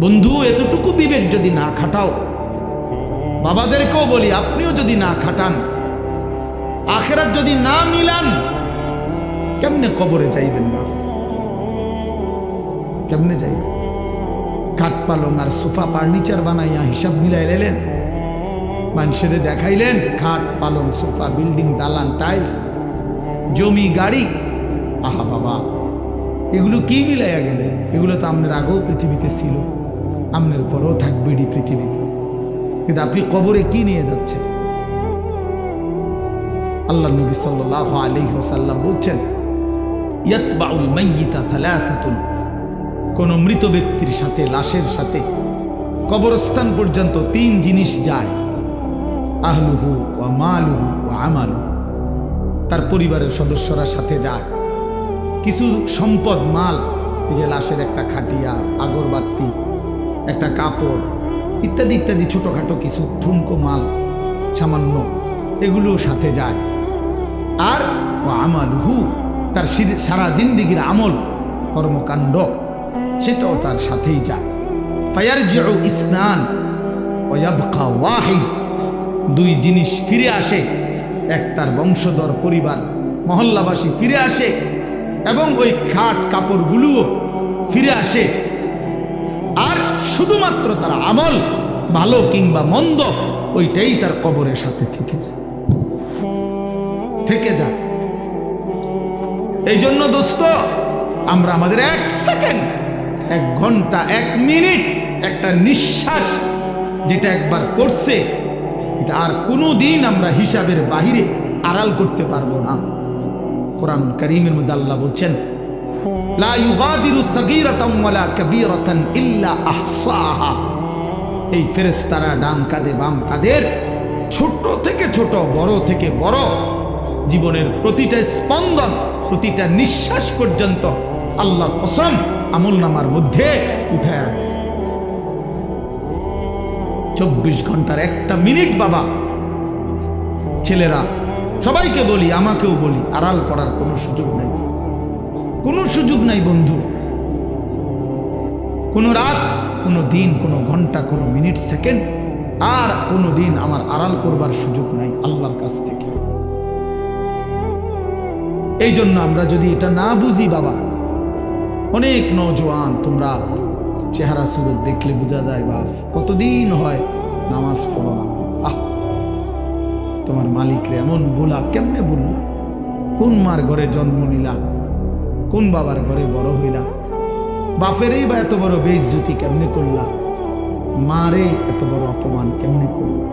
বন্ধু, এতটুকু বিবেক যদি না খাটাও, বাবাদেরকেও বলি আপনিও যদি না খাটান, আখিরাত যদি না মিলান, কেমনে কবরে যাইবেন বাপ? কেমনে যাইবেন? খাট পালং আর সোফা ফার্নিচার বানাইয়া হিসাব মিলাই লেলেন, মানুষের দেখাইলেন খাট পালং সোফা, বিল্ডিং, দালান, টাইলস, জমি, গাড়ি। আহা বাবা, এগুলো কি মিলাইয়া গেলে? এগুলো তো আপনার আগেও পৃথিবীতে ছিল, আপনার পরেও থাকবে এটি পৃথিবীতে। কিন্তু আপনি কবরে কি নিয়ে যাচ্ছেন? আল্লাহ নবী সাল্লাল্লাহু আলাইহি ওয়াসাল্লাম বলছেন, ইয়াতবাউল মাইয়িতা সালাসাতুন, কোন মৃত ব্যক্তির সাথে, লাশের সাথে কবরস্থান পর্যন্ত 3 জিনিস যায়। আহলুহু ওয়া মালুহু ওয়া আমালুহু, তার পরিবারের সদস্যরা সাথে যায়। কিছু সম্পদ, মাল, এই যে লাশের একটা খাটিয়া, আগরবাতি, একটা কাপড়, ইত্যাদি ইত্যাদি ছোটখাটো কিছু ঠুনকো মাল, সামান্য, এগুলো সাথে যায়। আর ওয়া আমালুহু, তার সারা জিন্দেগির আমল, কর্মকাণ্ড, সেটাও তার সাথেই যায়। ফায়ারজিউ ইসনান ওয়া ইয়াবকা ওয়াহিদ, 2 জিনিস ফিরে আসে। এক, তার বংশধর, পরিবার, মহল্লাবাসী ফিরে আসে, এবং ওই খাট কাপড়গুলোও ফিরে আসে। আর শুধুমাত্র তার আমল, ভালো কিংবা মন্দ, ওইটাই তার কবরের সাথে থেকে যায়। এই জন্য দোস্ত, আমরা আমাদের 1 সেকেন্ড, 1 ঘন্টা, 1 মিনিট, একটা নিঃশ্বাস যেটা একবার পড়ছে, এটা আর কোনো দিন আমরা হিসাবের বাহিরে আড়াল করতে পারবো না। কোরআনুল কারীমের মধ্যে আল্লাহ বলছেন, লা ইউগাদিরু সাগীরাতান ওয়ালা কাবীরাতান ইল্লা আহসাহা। এই ফেরেশতারা ডান কাঁধে বাম কাঁধের, ছোট থেকে ছোট, বড় থেকে বড়, জীবনের প্রতিটা স্পন্দন, প্রতিটা নিঃশ্বাস পর্যন্ত আল্লাহর কসম আমলনামার মধ্যে উঠায় রাখছে। 24 ঘন্টার 1টা মিনিট বাবা, ছেলেরা, সবাইকে বলি, আমাকেও বলি, আড়াল করার কোনো সুযোগ নাই, কোনো সুযোগ নাই বন্ধু। কোনো রাত, কোনো দিন, কোনো ঘন্টা, কোনো মিনিট, সেকেন্ড আর কোনোদিন আমার আড়াল করবার সুযোগ নাই আল্লাহর কাছ থেকে। এই জন্য আমরা যদি এটা না বুঝি বাবা, অনেক নওজোয়ান তোমরা চেহারা সুরত দেখলে বোঝা যায় বাপ কতদিন হয় নামাজ পড়ো না। তোমার মালিকরে এমন বলা কেমনে বললা? কোন মার ঘরে জন্ম নিলা? কোন বাবার ঘরে বড় হইলা? বাপেরই বা এত বড় বেইজ্জতি কেমনে করলা? মারে এত বড় অপমান কেমনে করলা?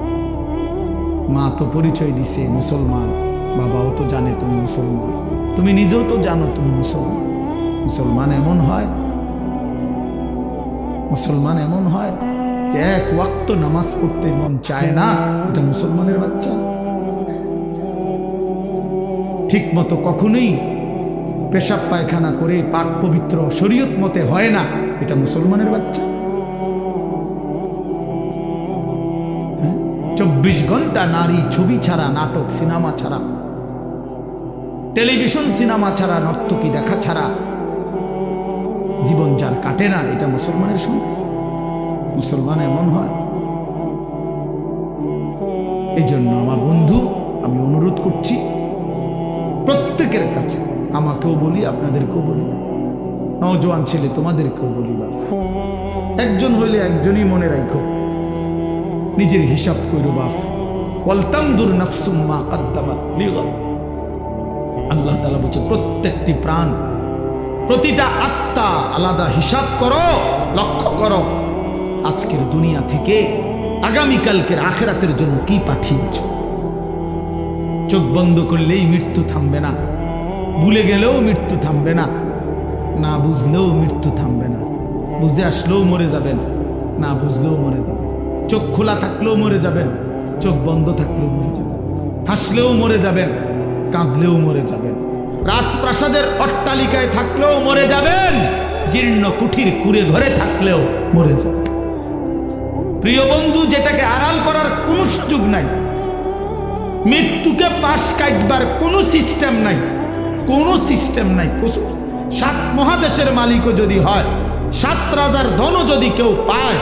মা তো পরিচয় দিছে মুসলমান, বাবাও তো জানে তুমি মুসলমান, তুমি নিজেও তো জানো তুমি মুসলমান। মুসলমান এমন হয়, মুসলমান এমন হয় যে এক ওয়াক্ত নামাজ পড়তে মন চায় না, এটা মুসলমানের বাচ্চা। ঠিক মতো কখনোই পেশাব পায়খানা করে পাক পবিত্র শরীয়ত মতে হয় না, এটা মুসলমানের বাচ্চা। 24 ঘন্টা নারী ছবি ছাড়া, নাটক সিনেমা ছাড়া, টেলিভিশন সিনেমা ছাড়া, নর্তকী দেখা ছাড়া জীবন যার কাটে না, এটা মুসলমানের সঙ্গে। মুসলমান এমন হয়। এই জন্য আমার বন্ধু, আমি অনুরোধ করছি প্রত্যেকের কাছে, আমাকেও বলি আপনাদেরকেও বলি, নওজোয়ান ছেলে তোমাদেরকেও বলি, বাবা একজন হইলে একজনই মনে রাখো, নিজের হিসাব কইরো বাপ। ওয়ালতানদুর নাফসুম মা কদ্দামাত লিগাদ। আল্লাহ তাআলা বলছে প্রত্যেকটি প্রাণ, প্রতিটা আত্মা আলাদা হিসাব করো, লক্ষ্য করো আজকের দুনিয়া থেকে আগামীকালকের আখিরাতের জন্য কি পাঠিয়েছ। চোখ বন্ধ করলেই মৃত্যু থামবে না, ভুলে গেলেও মৃত্যু থামবে না, না বুঝলেও মৃত্যু থামবে না। বুঝে আসলেও মরে যাবেন, না বুঝলেও মরে যাবেন। চোখ খোলা থাকলেও মরে যাবেন, চোখ বন্ধ থাকলেও মরে যাবেন। হাসলেও মরে যাবেন, কাঁদলেও মরে যাবেন। রাজপ্রাসাদের অট্টালিকায় থাকলেও মরে যাবেন, জীর্ণ কুঠির কুড়ে ঘরে থাকলেও মরে যাবেন। প্রিয় বন্ধু, যেটাকে আড়াল করার কোনো সুযোগ নাই, মৃত্যুকে পাশ কাটবার কোনো সিস্টেম নাই, কোনো সিস্টেম নাই। 7 মহাদেশের মালিকও যদি হয়, 7 রাজার ধনও যদি কেউ পায়,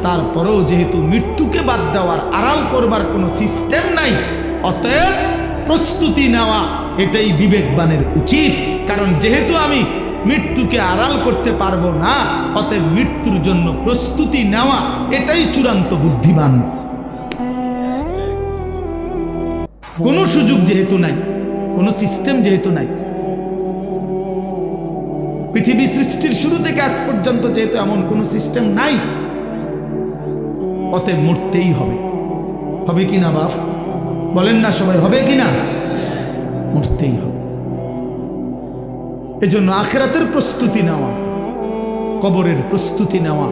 তারপরেও যেহেতু মৃত্যুকে বাদ দেওয়ার আড়াল করবার কোনো সিস্টেম নাই, অতএব প্রস্তুতি নেওয়া এটাই বিবেকবানের উচিত। কারণ যেহেতু আমি মৃত্যুকে আড়াল করতে পারবো না, অতএব মৃত্যুর জন্য প্রস্তুতি নেওয়া এটাই চূড়ান্ত বুদ্ধিমান। কোনো সুযোগ যেহেতু নাই, কোনো সিস্টেম যেহেতু নাই, পৃথিবী সৃষ্টির শুরু থেকে আজ পর্যন্ত যেহেতু এমন কোনো সিস্টেম নাই, অতএব মরতেই হবে। হবে কি না বাপ? বলেন না সবাই, হবে কি না? মরতেই হবে। এজন্য আখিরাতের প্রস্তুতি নেওয়া, কবরের প্রস্তুতি নেওয়া,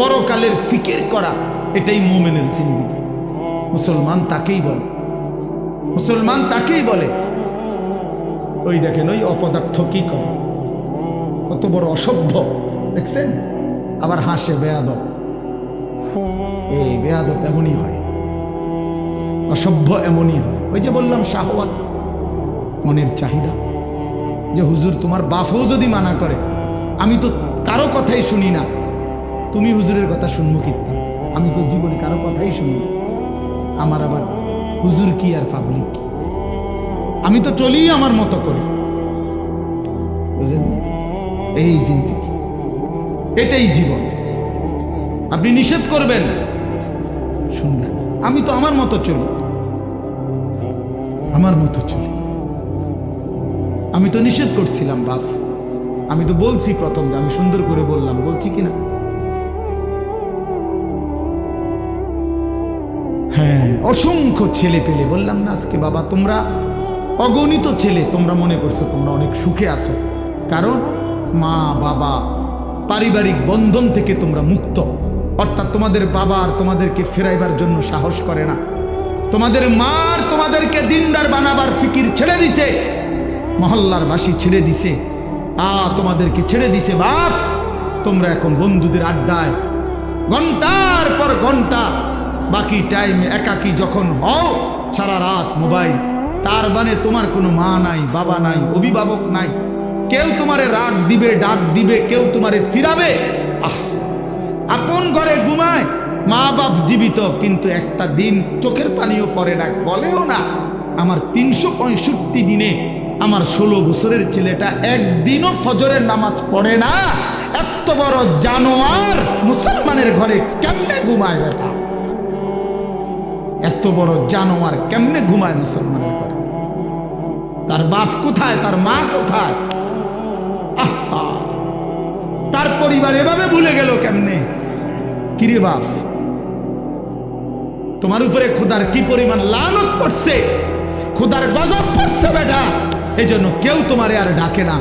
পরকালের ফিকির করা, এটাই মুমিনের জিন্দেগি। মুসলমান তাকেই বলে, মুসলমান তাকেই বলে। ওই দেখেন ওই অপদার্থ কি করে, কত বড় অসভ্য দেখছেন, আবার হাসে বেয়াদব। এই বেয়াদব এমনই হয়, অসভ্য এমনই হয়। ওই যে বললাম শাহওয়াত, মনের চাহিদা, যে হুজুর তোমার বাপও যদি মানা করে, আমি তো কারো কথাই শুনি না, তুমি হুজুরের কথা শুনবো কিত্তা? আমি তো জীবনে কারো কথাই শুনি না, আমার আবার হুজুর কি আর পাবলিক কি, আমি তো চলি আমার মতো করে। বুঝলেন? এই জিন্দেগি, এটাই জীবন। আপনি নিষেধ করবেন, শুনবেন, আমি তো আমার মতো চলি, আমার মতো চলি। আমি তো নিষেধ করছিলাম বাপ, আমি তো বলছি প্রথম যে আমি সুন্দর করে বললাম, বলছি কিনা? হ্যাঁ, অসংখ্য ছেলে পেলে বললাম না আজকে বাবা, তোমরা অগণিত ছেলে, তোমরা মনে করছো তোমরা অনেক সুখে আছো, কারণ মা বাবা পারিবারিক বন্ধন থেকে তোমরা মুক্ত। অর্থাৎ তোমাদের বাবা আর তোমাদেরকে ফেরাইবার জন্য সাহস করে না, তোমাদের মা আর তোমাদেরকে দিনদার বানাবার ফিকির ছেড়ে দিছে, মহল্লার বাসী ছেড়ে দিছে, তোমাদেরকে ছেড়ে দিছে বাপ। তোমরা এখন বন্ধুদের আড্ডায় ঘন্টার পর ঘন্টা, বাকি টাইম একাকী যখন হও, সারা রাত মোবাইল। তার মানে তোমার কোনো মা নাই, বাবা নাই, অভিভাবক নাই, কেউ তোমারে রাগ দিবে, ডাক দিবে, কেউ তোমারে ফিরাবে। আপন ঘরে ঘুমায়, মা বাপ জীবিত, কিন্তু একটা দিন চোখের পানিও পড়ে না, বলেও না আমার 365 দিনে আমার 16 বছরের ছেলেটা একদিনও ফজরের নামাজ পড়ে না। এত বড় জানোয়ার মুসলমানের ঘরে কেমনে ঘুমায় বেটা? এত বড় জানোয়ার কেমনে ঘুমায় মুসলমানের ঘরে? তার বাপ কোথায়, তার মা কোথায়? আহা, তার পরিবার এভাবে ভুলে গেল কেমনে? কিরে বাপ, তোমার উপরে খোদার কি পরিমাণ লানত পড়ছে, খোদার গজব পড়ছে বেটা। এই জন্য কেউ তোমারে আর ডাকে না,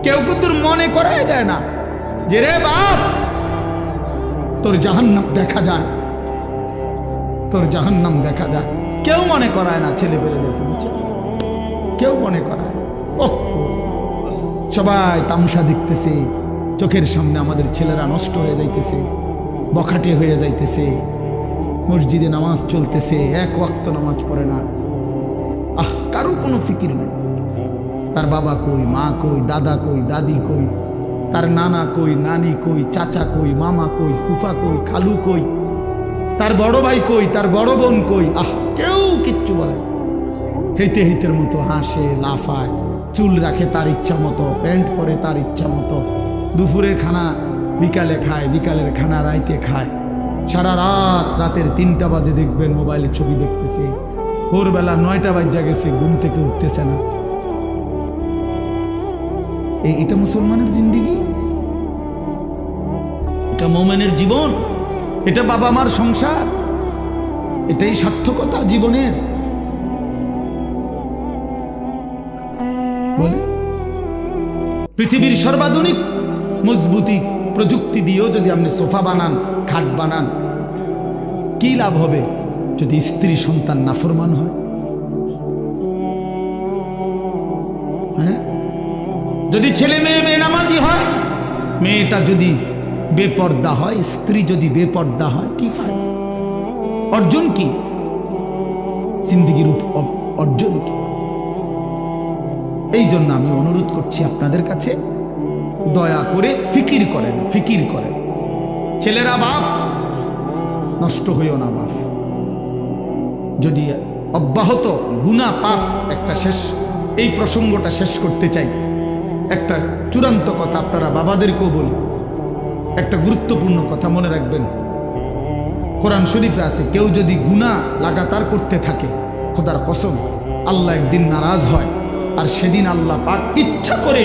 কেউ কিন্তু মনে করাই দেয় না যে রে বাপ তোর জাহান্নাম দেখা যায়, তোর জাহান্নাম দেখা যায়। কেউ মনে করায় না, ছেলে পেলে কেউ মনে করায়। ওহ, সবাই তামসা দেখতেছে, চোখের সামনে আমাদের ছেলেরা নষ্ট হয়ে যাইতেছে, বখাটে হয়ে যাইতেছে, মসজিদে নামাজ চলতেছে, এক ওয়াক্ত নামাজ পড়ে না। কারো কোনো ফিকির নাই, তার বাবা কই, মা কই, দাদা কই, দাদি কই, তার নানা কই, নানি কই, চাচা কই, মামা কই, ফুফা কই, খালু কই, তার বড় ভাই কই, তার বড় বোন কই। কেউ কিচ্ছু বলে। হেঁটে হেঁটের মতো হাসে, লাফায়, চুল রাখে তার ইচ্ছা মতো, প্যান্ট পরে তার ইচ্ছা মতো, দুপুরে খানা বিকালে খায়, বিকালের খানা রাইতে খায়, সারা রাত, রাতের 3টা বাজে দেখবেন মোবাইলে ছবি দেখতেছে, ভোরবেলা 9টা বাজে গেছে, ঘুম থেকে উঠতেছে না। এটা মুসলমানের জিন্দেগি? এটা মোমেনের জীবন? এটা বাবা মার সংসার? এটাই সার্থকতা জীবনের? বলে পৃথিবীর সর্বাধুনিক মজবুতি প্রযুক্তি দিয়েও যদি আপনি সোফা বানান, খাট বানান, কি লাভ হবে যদি স্ত্রী সন্তান নাফরমান হয়? হ্যাঁ, যদি ছেলে মেয়ে বেনামাজি হয়, মেয়েটা যদি বেপর্দা হয়, স্ত্রী যদি বেপর্দা হয়, কি ফায়দা? অর্জন কি? জিন্দেগির অর্জন কি? এই জন্য আমি অনুরোধ করছি আপনাদের কাছে, দয়া করে ফিকির করেন, ফিকির করেন। ছেলেরা বাপ, নষ্ট হইও না বাপ। যদি অব্যাহত গুনাহ পাপ একটা শেষ, এই প্রসঙ্গটা শেষ করতে চাই। একটা চূড়ান্ত কথা আপনারা বাবাদেরকেও বলি, একটা গুরুত্বপূর্ণ কথা মনে রাখবেন। কোরআন শরীফে আছে, কেউ যদি গুনাহ লাগাতার করতে থাকে, খোদার কসম আল্লাহ একদিন নারাজ হয়, আর সেদিন আল্লাহ পাক ইচ্ছা করে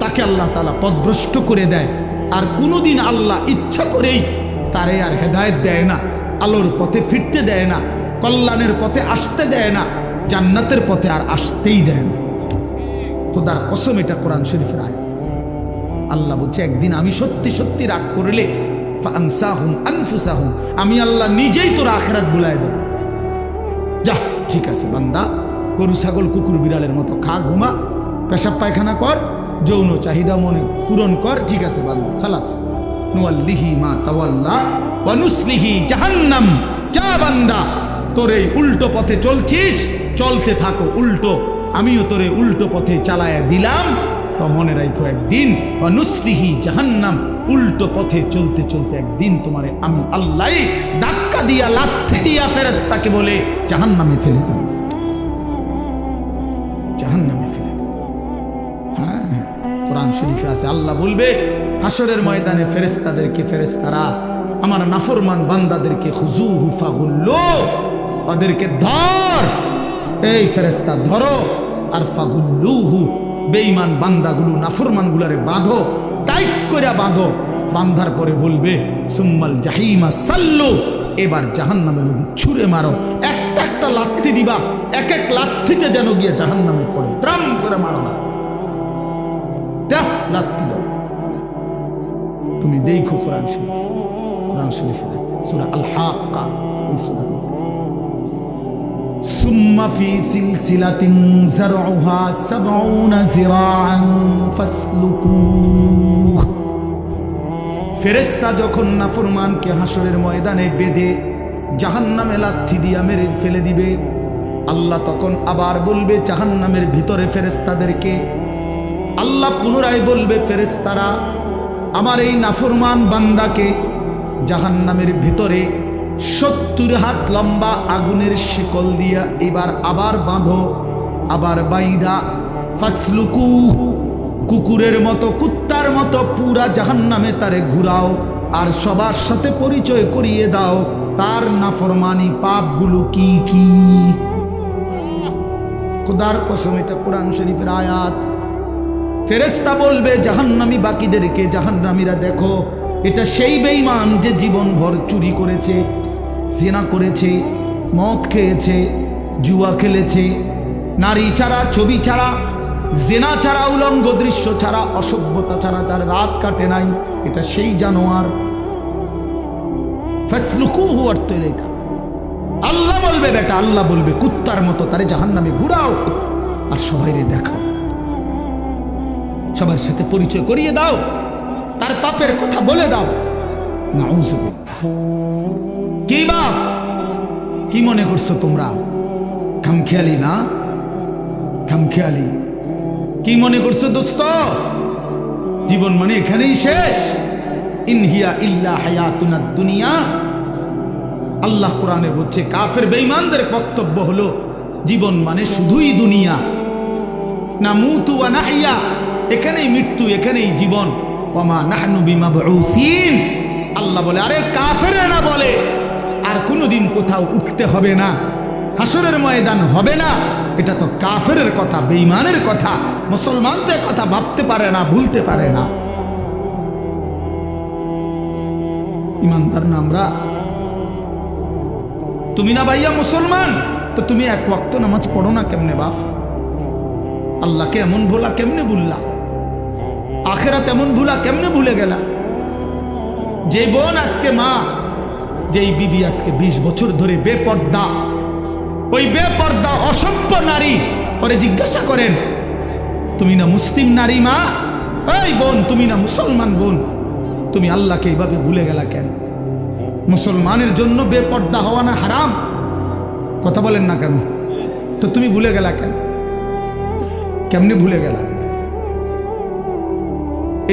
তাকে আল্লাহ তাআলা পথভ্রষ্ট করে দেয়। আর কোনোদিন আল্লাহ ইচ্ছা করেই তারে আর হেদায়েত দেয় না, আলোর পথে ফিরতে দেয় না, কল্যাণের পথে আসতে দেয় না, জান্নাতের পথে আর আসতেই দেয় না। খোদার কসম, এটা কোরআন শরীফের আয়াত। আল্লাহ বলছে, একদিন আমি সত্যি সত্যি রাগ করলে ফাআনসাহুম আনফুসাহুম, আমি আল্লাহ নিজেই তোর আখিরাত ভুলায় দেব। যা, ঠিক আছে বান্দা, গরু ছাগল কুকুর বিড়ালের মতো খা, ঘুমা, পেশাব পায়খানা কর, যৌন চাহিদা মনে পূরণ কর, ঠিক আছে বান্দা, খালাস। নুয়াল্লিহি মা তাওয়াল্লা ওয়া নুসলিহি জাহান্নাম। যা বান্দা, তোর এই উল্টো পথে চলছিস, চলতে থাকো উল্টো, আমিও তোরে উল্টো পথে চালায়া দিলাম। তো মনে রাখো, একদিন ওয়া নুসলিহি জাহান্নাম, উল্টো পথে চলতে চলতে একদিন তোমারে আমি আল্লাহ ধাক্কা দিয়া, লাথি দিয়া ফেরেশতাকে বলে জাহান্নামে ফেলে দেব, জাহান্নামে ফেলে দেব। হ্যাঁ, কোরআন শরীফে আছে, আল্লাহ বলবে হাসরের ময়দানে ফেরেশতাদেরকে, ফেরেশতারা আমার নাফরমান বান্দাদেরকে খুজুহু ফাগুল্লু, ওদেরকে ধর, এই ফেরেশতা ধরো, আর ফাগুল্লুহু, বেঈমান বান্দাগুলো, নাফরমানগুলারে বাঁধো, টাইট করে বাঁধো। বাঁধার পরে বলবে সুম্মাল জাহিমা সাল্লু, এবার জাহান্নামের মধ্যে ছুঁড়ে মারো। একটা একটা লাথি দিবা, এক এক লাথিতে যেন গিয়ে জাহান্নামে পড়ে, ত্রাম করে মারো না, দেখ লাথি দাও। তুমি দেখো কোরআন শরীফ, কোরআন শরীফে সূরা আল হাক্কা, এই সূরা সুম্মা ফি সিলসিলাতিন যারউহা ৭০ যিরাআন ফাসলুকুহ। ফেরেশতা যখন নাফরমানকে হাসরের ময়দানে বেঁধে জাহান্নামে লাথি দিয়া মেরে ফেলে দিবে, আল্লাহ তখন আবার বলবে জাহান্নামের ভিতরে ফেরেশতাদেরকে, আল্লাহ পুনরায় বলবে ফেরেশতারা আমার এই নাফরমান বান্দাকে জাহান্নামের ভেতরে 70 হাত লম্বা আগুনের শিকল দিয়া এবার আবার বাঁধো, আবার বাইদা ফাসলুকুহু, কুকুরের মতো কুত্তার মতো পুরা জাহান্নামে তারে ঘুরাও, আর সবার সাথে পরিচয় করিয়ে দাও তার নাফরমানি পাপগুলো কি কি। খোদার কসম, এটা কোরআন শরীফের আয়াত। ফেরেশতা বলবে জাহান্নামী বাকিদেরকে, জাহান্নামীরা দেখো, এটা সেই বেঈমান যে জীবনভর চুরি করেছে, জিনা করেছে, মদ খেয়েছে, জুয়া খেলেছে, নারী ছাড়া, ছবি ছাড়া, জিনা ছাড়া, উলঙ্গ দৃশ্য ছাড়া, অসভ্যতা ছাড়া যার রাত কাটে নাই, এটা সেই জানোয়ার। ফাসলুকুহু অর্থ এটা। আল্লাহ বলবে বেটা, আল্লাহ বলবে কুত্তার মতো তারে জাহান্নামে ঘুরাও আর সবাইরে দেখাও, সবার সাথে পরিচয় করিয়ে দাও, তার পাপের কথা বলে দাও। নাউযুবিল্লাহ। কি বাপ, কি মনে করছো তোমরা? খামখেয়ালি না? খামখেয়ালি কি মনে করছো দোস্ত? জীবন মানে এখানেই শেষ? ইনহিয়া ইল্লা হায়াতুনাদ দুনিয়া। আল্লাহ কোরআনে বলছে, কাফের বেঈমানদের বক্তব্য হলো জীবন মানে শুধুই দুনিয়া, নামুতু ওয়া নাহইয়া, এখানেই মৃত্যু, এখানেই জীবন। ওয়ামা নাহনু বিমাবউসিন। আল্লাহ বলে, আরে কাফেররা না বলে আর কোনোদিন কোথাও উঠতে হবে না, হাসরের ময়দান হবে না, এটা তো কাফেরের কথা, বেঈমানের কথা। মুসলমান তো কথা ভাবতে পারে না, ভুলতে পারে না। ইমানদার না আমরা? তুমি না ভাইয়া মুসলমান, তো তুমি এক ওয়াক্ত নামাজ পড়ো না কেমনে বাপ? আল্লাহকে এমন ভোলা কেমনে ভুললা? আখেরাত এমন ভুলা কেমনে ভুলে গেলা? যে বোন আজকে মা, যেই বিবি আজকে 20 বছর ধরে বেপর্দা, ওই বেপর্দা অসভ্য নারী, পরে জিজ্ঞাসা করেন, তুমি না মুসলিম নারী মা? এই বোন, তুমি না মুসলমান বোন, তুমি আল্লাহকে এইভাবে ভুলে গেলা কেন? মুসলমানের জন্য বেপর্দা হওয়া না হারাম? কথা বলেন না কেন? তো তুমি ভুলে গেলা কেন? কেমনে ভুলে গেলা?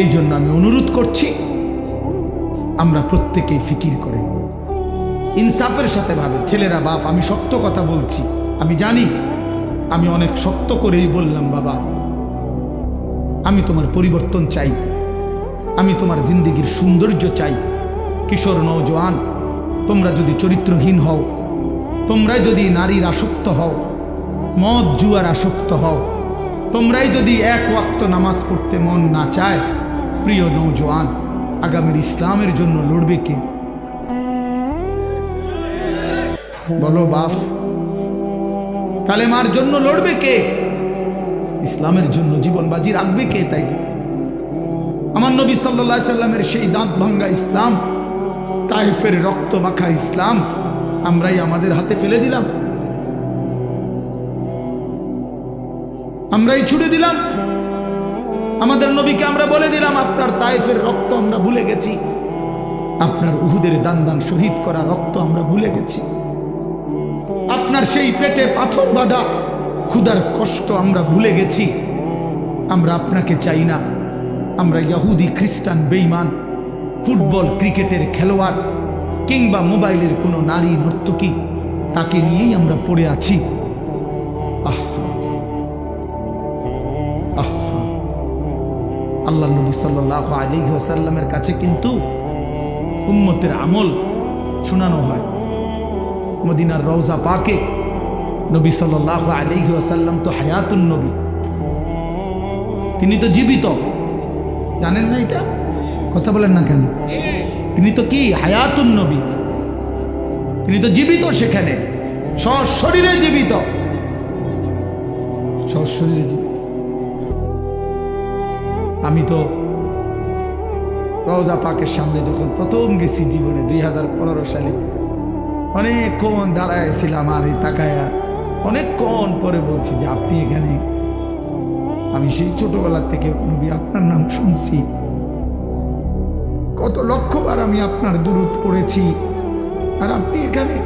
এই জন্য আমি অনুরোধ করছি, আমরা প্রত্যেকেই ফিকির করে ইনসাফের সাথে ভাবে। ছেলেরা বাপ, আমি শক্ত কথা বলছি, আমি জানি, আমি অনেক শক্ত করেই বললাম, বাবা আমি তোমার পরিবর্তন চাই, আমি তোমার জিন্দেগির সৌন্দর্য চাই। কিশোর নওজোয়ান, তোমরা যদি চরিত্রহীন হও, তোমরাই যদি নারীর আসক্ত হও, মদ জুয়ার আসক্ত হও, তোমরাই যদি এক ওয়াক্ত নামাজ পড়তে মন না চায়, প্রিয় নওজোয়ান, আগামীর ইসলামের জন্য লড়বে কে? বলো বাপ, কালেমার জন্য লড়বে কে? ইসলামের জন্য জীবন বাজি রাখবে কে? তাই আমার নবী সাল্লাল্লাহু আলাইহি সাল্লামের সেই দাঁত ভাঙ্গা ইসলাম, তায়েফের রক্ত মাখা ইসলাম আমরাই আমাদের হাতে ফেলে দিলাম, আমরাই ছুড়ে দিলাম। আমাদের নবীকে আমরা বলে দিলাম, আপনার তায়েফের রক্ত আমরা ভুলে গেছি, আপনার উহুদের দান দান শহীদ করা রক্ত আমরা ভুলে গেছি, আপনার সেই পেটে পাথর বাঁধা ক্ষুধার কষ্ট আমরা ভুলে গেছি। আমরা আপনাকে চাই না, আমরা ইহুদি খ্রিস্টান বেঈমান, ফুটবল ক্রিকেটের খেলোয়াড় কিংবা মোবাইলের কোনো নারী নর্তকী, তাকে নিয়েই আমরা পড়ে আছি। আল্লাহ নবী সাল্লাল্লাহু আলাইহি ওয়াসাল্লামের কাছে কিন্তু উম্মতের আমল শোনানো হয়। মদিনার রওজা পাকে নবী সাল্লাল্লাহু আলাইহি ওয়াসাল্লাম তো হায়াতুন নবী, তিনি তো জীবিত, জানেন না এটা? কথা বলেন না কেন? তিনি তো কি হায়াতুন নবী, তিনি তো জীবিত, সেখানে সশরীরে জীবিত, সশরীরে জীবিত। আমি তো রওজা পাকের সামনে যখন প্রথম গেছি জীবনে 2015 সালে, অনেকক্ষণ দাঁড়াইছিলাম আর এই তাকায়া, অনেকক্ষণ পরে বলছি যে আপনি এখানে? আমি সেই ছোটবেলা থেকে নবী আপনার নাম শুনছি, কত লক্ষবার আমি আপনার দুরূদ পড়েছি, আর আপনি এখানে?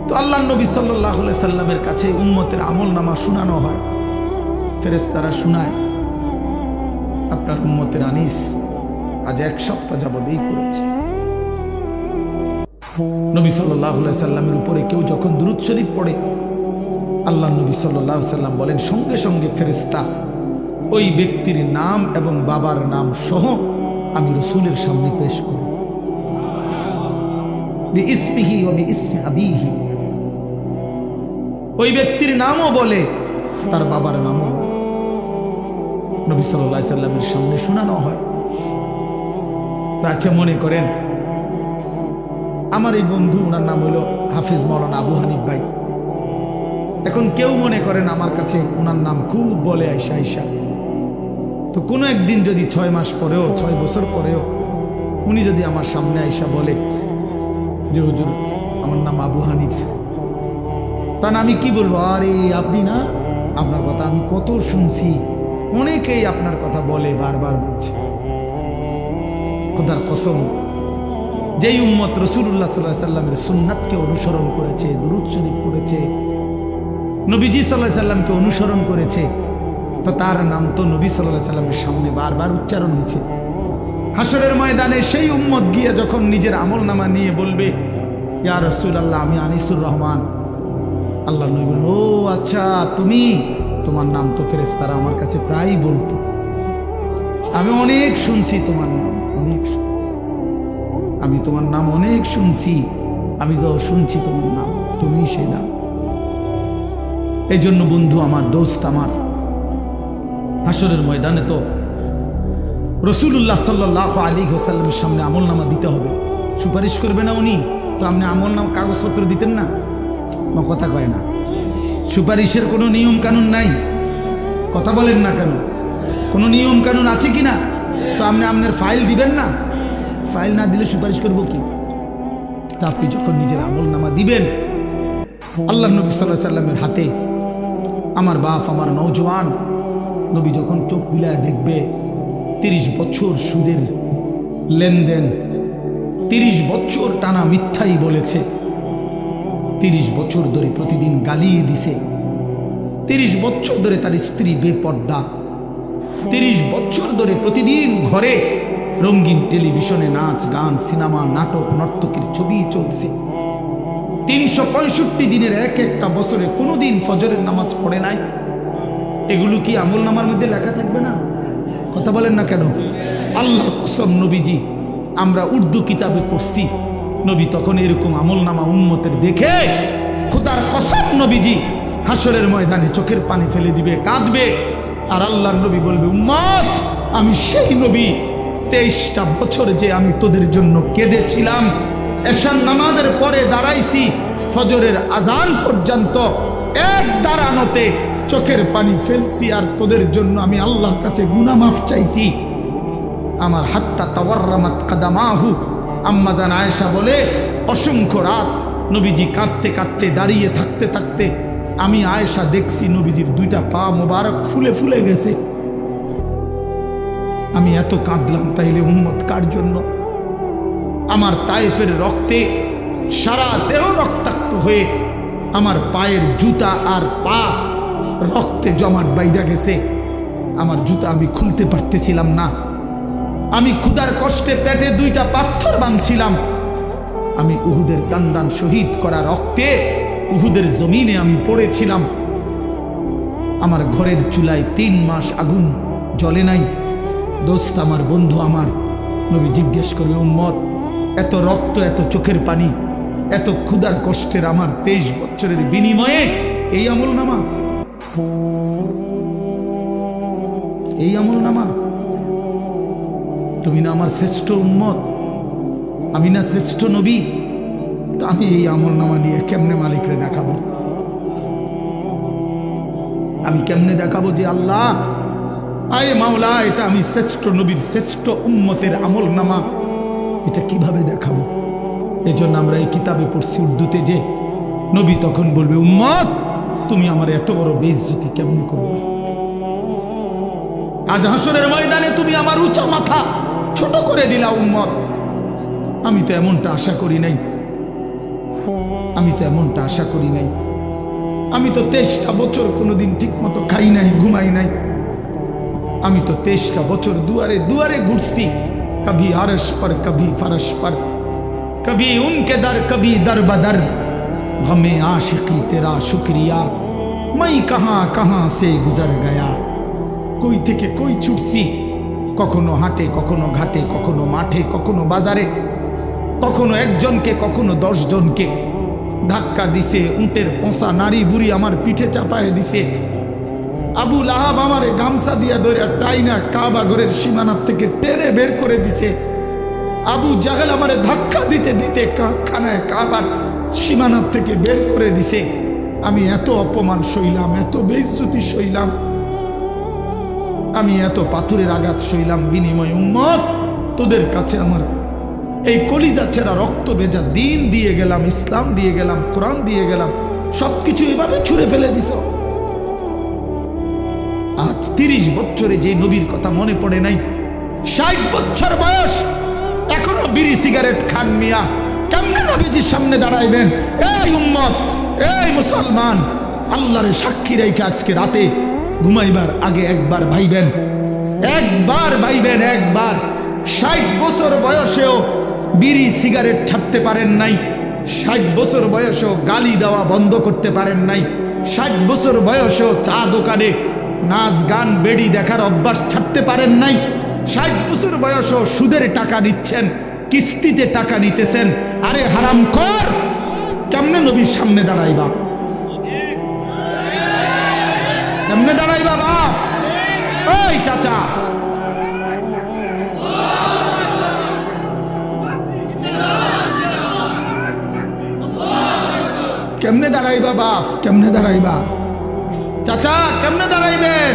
তো আল্লাহ নবী সাল্লাল্লাহু আলাইহি সাল্লামের কাছে উম্মতের আমল নামা শোনানো হয়, ফেরেশতারা শোনায়, আপনার উম্মতের আনিস আজ 1 সপ্তাহ যাবৎ এই করেছে। নবী সাল্লাল্লাহু আলাইহি সাল্লামের উপরে কেউ যখন দুরূদ শরীফ পড়ে, আল্লাহ নবী সাল্লাল্লাহু আলাইহি সাল্লাম বলেন সঙ্গে সঙ্গে ফেরেশতা ওই ব্যক্তির নাম এবং বাবার নাম সহ আমি রাসূলের সামনে পেশ করি, বিইসমিহি ওয়া বিইসমি আবিহি। ওই ব্যক্তির নামও বলে, তার বাবার নামও বলে, নবী সাল্লাল্লাহু আলাইহি সাল্লামের সামনে শোনানো হয়। তো আচ্ছা, মনে করেন আমার এই বন্ধু, ওনার নাম হলো হাফেজ মাওলানা আবু হানিফ ভাই। এখন কেউ মনে করেন আমার কাছে ওনার নাম খুব বলে আয়সা আয়সা, তো কোনো একদিন যদি 6 মাস পরেও 6 বছর পরেও উনি যদি আমার সামনে আয়সা বলে যে হুজুর আমার নাম আবু হানিফ, তখন আমি কি বলবো? আরে আপনি না, আপনার কথা আমি কত শুনছি, অনেকেই আপনার কথা বলে, বারবার বলছে। খোদার কসম, যেই উম্মত রাসূলুল্লাহ সাল্লাল্লাহু আলাইহি সাল্লামের সুন্নাতকে অনুসরণ করেছে, দুরূদ শরীফ পড়েছে, নবীজি সাল্লাল্লাহু আলাইহি সাল্লামকে অনুসরণ করেছে, তো তার নাম তো নবী সাল্লাল্লাহু আলাইহি সাল্লামের সামনে বারবার উচ্চারণ হয়েছে। হাসরের ময়দানে সেই উম্মত গিয়ে যখন নিজের আমলনামা নিয়ে বলবে, ইয়া রাসূলুল্লাহ আমি আনিসুর রহমান, আল্লাহ নবী বলেন, ও আচ্ছা তুমি, তোমার নাম তো ফেরেশতারা আমার কাছে প্রায়ই বলতো, আমি অনেক শুনছি তোমার নাম, অনেক আমি তোমার নাম অনেক শুনছি, আমি তো শুনছি তোমার নাম, তুমি সেই নাম। এই জন্য বন্ধু আমার, দোস্ত আমার, হাসরের ময়দানে তো রাসূলুল্লাহ সাল্লাল্লাহু আলাইহি ওয়াসাল্লামের সামনে আমলনামা দিতে হবে। সুপারিশ করবে না উনি? তো আপনি আমলনামা কাগজপত্র দিতেন না? কথা কয় না। সুপারিশের কোনো নিয়ম কানুন নাই, কথা বলেন না কেন? কোনো নিয়ম কানুন আছে কি না? তো আপনি আপনার ফাইল দিবেন না? ফাইল না দিলে সুপারিশ করবো কি? তা আপনি যখন নিজের আমলনামা দিবেন, আল্লাহ নবী সাল্লাল্লাহু আলাইহি সাল্লামের হাতে, আমার বাপ, আমার নওজোয়ান নবী যখন চোখ মিলায় দেখবে 30 বছর সুদের লেনদেন, 30 বছর টানা মিথ্যাই বলেছে, 30 বছর ধরে প্রতিদিন গালিয়ে দিছে, 30 বছর ধরে তার স্ত্রী বেপর্দা, 30 বছর ধরে প্রতিদিন ঘরে রঙিন টেলিভিশনে নাচ গান, সিনেমা, নাটক, নর্তকীর ছবি চলছে, 365 দিনের এক একটা বছরে কোনোদিন ফজরের নামাজ পড়ে নাই। এগুলো কি আমল নামার মধ্যে লেখা থাকবে না? কথা বলেন না কেন? আল্লাহর কসম, নবীজি আমরা উর্দু কিতাবে পড়ছি, নবী তখন এরকম আমল নামা উম্মতের দেখে খোদার কসম নবীজি হাসরের ময়দানে চোখের পানি ফেলে দিবে, কাঁদবে, আর আল্লাহর নবী বলবে, উম্মত আমি সেই নবী, 23টা বছর যে আমি তোদের জন্য কেঁদেছিলাম, এশার নামাজের পরে দাঁড়াইছি, ফজরের আজান পর্যন্ত এক দাঁড়ানোতে চোখের পানি ফেলছি, আর তোদের জন্য আমি আল্লাহর কাছে গুনাহ মাফ চাইছি। আমার হাত্তা তাওয়াররামাত কাদামাহু, আম্মা জান আয়েশা বলে, অসংখ্য রাত নবীজি কাঁদতে কাঁদতে, দাঁড়িয়ে থাকতে থাকতে আমি আয়েশা দেখছি নবীজির 2টা পা মোবারক ফুলে ফুলে গেছে। আমি এত কাঁদলাম, তাইলে উম্মত কার জন্য? আমার তায়েফের রক্তে সারা দেহ রক্তাক্ত হয়ে আমার পায়ের জুতা আর পা রক্তে জমাট বাইধা গেছে, আমার জুতা আমি খুলতে পারতেছিলাম না, আমি ক্ষুধার কষ্টে পেটে 2টা পাথর বাঁধছিলাম, আমি উহুদের দান শহীদ করা রক্তে উহুদের জমিনে আমি পড়েছিলাম, আমার ঘরের চুলায় 3 মাস আগুন জ্বলে নাই। দোস্ত আমার, বন্ধু আমার, নবী জিজ্ঞেস করবে, উম্মত এত রক্ত, এত চোখের পানি, এত ক্ষুধার কষ্টের আমার 23 বছরের বিনিময়ে এই আমল নামা, এই আমল নামা? তুমি না আমার শ্রেষ্ঠ উম্মত, আমি না শ্রেষ্ঠ নবী? তা আমি এই আমল নামা নিয়ে কেমনে মালিকরে দেখাবো? আমি কেমনে দেখাবো যে আল্লাহ, আয় মাওলা, এটা আমি শ্রেষ্ঠ নবীর, শ্রেষ্ঠ উম্মতের আমল নামা, এটা কিভাবে দেখাবো? এজন্য আমরা এই কিতাবে পড়ছি উর্দুতে, যে নবী তখন বলবে, উম্মত তুমি আমার এত বড় বেইজ্জতি কেমনে করবে? আজ হাসরের ময়দানে তুমি আমার উঁচা মাথা ছোট করে দিলা উম্মত। আমি তো এমনটা আশা করি নাই, আমি তো এমনটা আশা করি নাই। আমি তো 23টা বছর কোনোদিন ঠিক মতো খাই নাই, ঘুমাই নাই, আমি তো 23টা বছর দুয়ারে দুয়ারে ঘুরছি, কभी আরশ पर कभी फरश पर, कभी उनके दर कभी दर बदर, गमे आशिकी तेरा शुक्रिया मैं कहां कहां से गुजर गया। কই থেকে কই ছুটছি, কখনো হাটে, কখনো ঘাটে, কখনো মাঠে, কখনো বাজারে, কখনো একজনকে, কখনো 10 জনকে ধাক্কা দিছে। উটের পোঁছা নারী বুড়ি আমার পিঠে চাপায় দিছে। আবু লাহাব আমারে গামছা দিয়া ধরে টাইনা কাবা ঘরের সীমানার থেকে টেনে বের করে দিছে। আবু জাহেল আমারে ধাক্কা দিতে দিতে খানায় কাবার সীমানার থেকে বের করে দিছে। আমি এত অপমান সইলাম, এত বেইজ্জতি সইলাম, আমি এত পাথরের আঘাত সইলাম। বিনিময় উম্মত তোদের কাছে আমার এই কলিজা ছেঁড়া রক্ত ভেজা দিন দিয়ে গেলাম, ইসলাম দিয়ে গেলাম, কোরআন দিয়ে গেলাম, সবকিছু এভাবে ছুঁড়ে ফেলে দিছ। আজ 30 বছরে যে নবীর কথা মনে পড়ে নাই, 60 বছর বয়স এখনো বিড়ি সিগারেট খান মিয়া, কেমনে নবীজির সামনে দাঁড়াইবেন? এই উম্মত, এই মুসলমান, আল্লাহরে সাক্ষী রেখে আজকে রাতে ঘুমাইবার আগে একবার ভাইবেন, একবার ভাইবেন, একবার। 60 বছর বয়সেও বিড়ি সিগারেট ছাড়তে পারেন নাই, 60 বছর বয়সেও গালি দেওয়া বন্ধ করতে পারেন নাই, 60 বছর বয়সেও চা দোকানে নাচ গান বেড়ি দেখার অভ্যাস ছাড়তে পারেন নাই, 60 বছর বয়সেও সুদের টাকা নিচ্ছেন, কিস্তিতে টাকা নিতেছেন। আরে হারামখোর, কেমনে নবীর সামনে দাঁড়াইবা? কেমনে দাঁড়াইবা বাপ? ওই চাচা, কেমনে দাঁড়াইবা বাপ? কেমনে দাঁড়াইবা? চাচা কেমনে দাঁড়াইবেন?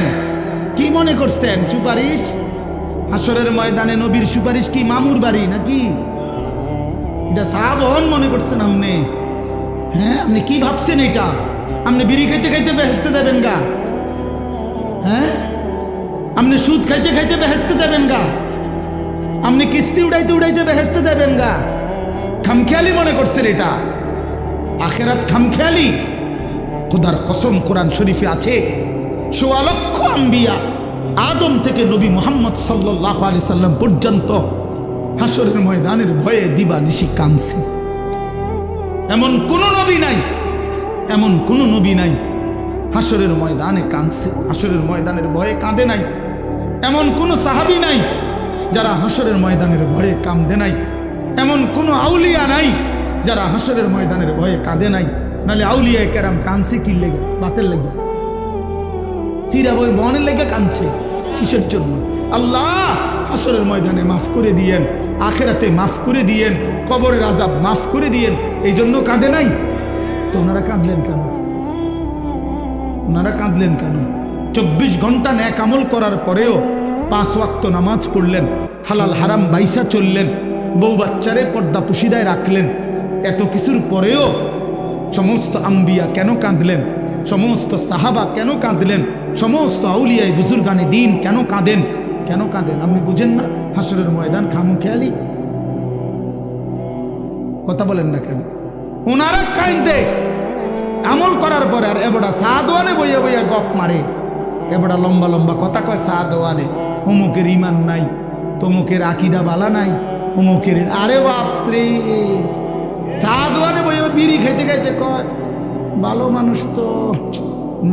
কি মনে করছেন সুপারিশ? হাসরের ময়দানে নবীর সুপারিশ কি মামুর বাড়ি নাকি? এটা সাহাবন মনে করছেন আপনি? হ্যাঁ, আপনি কি ভাবছেন এটা? আপনি বিড়ি খাইতে খাইতে বেহেশতে যাবেন গা? হ্যাঁ, আপনি সুদ খাইতে খাইতে বেহেশতে যাবেন গা? আপনি কিস্তি উড়াইতে উড়াইতে বেহেশতে যাবেন গা? খামখেয়ালি মনে করছেন এটা? আখেরাত খামখেয়ালি? খোদার কসম, কোরআন শরীফে আছে ১৬ লক্ষ আম্বিয়া, আদম থেকে নবী মুহাম্মদ সাল্লাল্লাহু আলাইহি সাল্লাম পর্যন্ত হাসরের ময়দানের ভয়ে দিবা নিশি কাঁদছে। এমন কোন নবী নাই, এমন কোন নবী নাই হাসরের ময়দানে কাঁদছে, হাসরের ময়দানের ভয়ে কাঁদে নাই। এমন কোন সাহাবী নাই যারা হাসরের ময়দানের ভয়ে কাঁদে নাই। এমন কোন আউলিয়া নাই যারা হাসরের ময়দানের ভয়ে কাঁদে নাই। নাহলে আউলিয়া কেরাম কাঁদছে কি লেগে? বাতের লেগে, চিরা বই বনের লেগে কাঁদছে কিসের জন্য? আল্লাহ হাসরের ময়দানে মাফ করে দিয়েন, আখেরাতে মাফ করে দিয়েন, কবরের আযাব মাফ করে দিয়েন, এই জন্য কাঁদে নাই। তো ওনারা কাঁদলেন কেন? ওনারা কাঁদলেন কেন? 24 ঘন্টা নেক আমল করার পরেও 5 ওয়াক্ত নামাজ পড়লেন, হালাল হারাম বাইসা চললেন, বউ বাচ্চারে পর্দা পুশিদায় রাখলেন, এত কিছুর পরেও সমস্ত আম্বিয়া কেন কাঁদলেন? সমস্ত সাহাবা কেন কাঁদলেন? সমস্ত আউলিয়ায় বুজুর্গানে দিন কেন কাঁদেন? কেন কাঁদেন আপনি বুঝেন না? হাসরের ময়দান খামখেয়ালি? কথা বলেন না কেন? ওনারা কাঁদে আমল করার পরে, আর এবড়া সাদওয়ানে বইয়া বইয়া গপ মারে, এবড়া লম্বা লম্বা কথা কয় সাদওয়ানে, অমুকের ইমান নাই, তমুকের আকিদা বালা নাই, অমুকের। আরে বাপরে, সাদওয়ানে বইয়া বিড়ি খাইতে খাইতে কয় ভালো মানুষ তো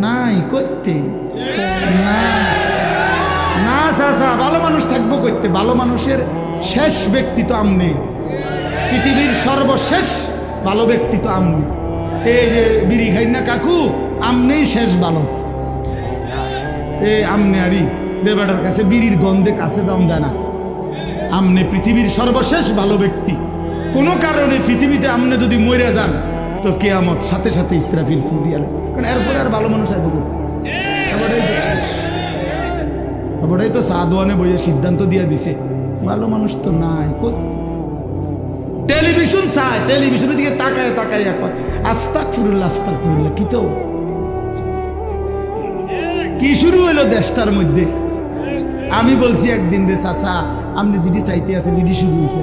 নাই করতে না, না চাচা, ভালো মানুষ থাকবো করতে? ভালো মানুষের শেষ ব্যক্তি তো আমনে, পৃথিবীর সর্বশেষ ভালো ব্যক্তি তো আমনে। এই যে বিড়ি খাই না কাকু, আমনেই শেষ ভালো। এই আমনে আরি যে বেটার কাছে বিড়ির গন্ধে কাছে দাম যায় না, আমনে পৃথিবীর সর্বশেষ ভালো ব্যক্তি। কোনো কারণে পৃথিবীতে আমনে যদি মরে যান তো কিয়ামত সাথে সাথে ইসরাফিল ফু দিয়ে, কারণ এরপরে আর ভালো মানুষ আসবে। এবারে তো সাদওয়ানে বইয়ে সিদ্ধান্ত দিয়ে দিছে ভালো মানুষ তো নাই। টেলিভিশন চায়, টেলিভিশনের দিকে তাকায় তাকায় আস্তাগফিরুল্লাহ আস্তাগফিরুল্লাহ। কি তো কি শুরু হইলো দেশটার মধ্যে? আমি বলছি একদিন, রে চাচা আপনি যেটি চাইতে আছেন এটি শুরু হয়েছে।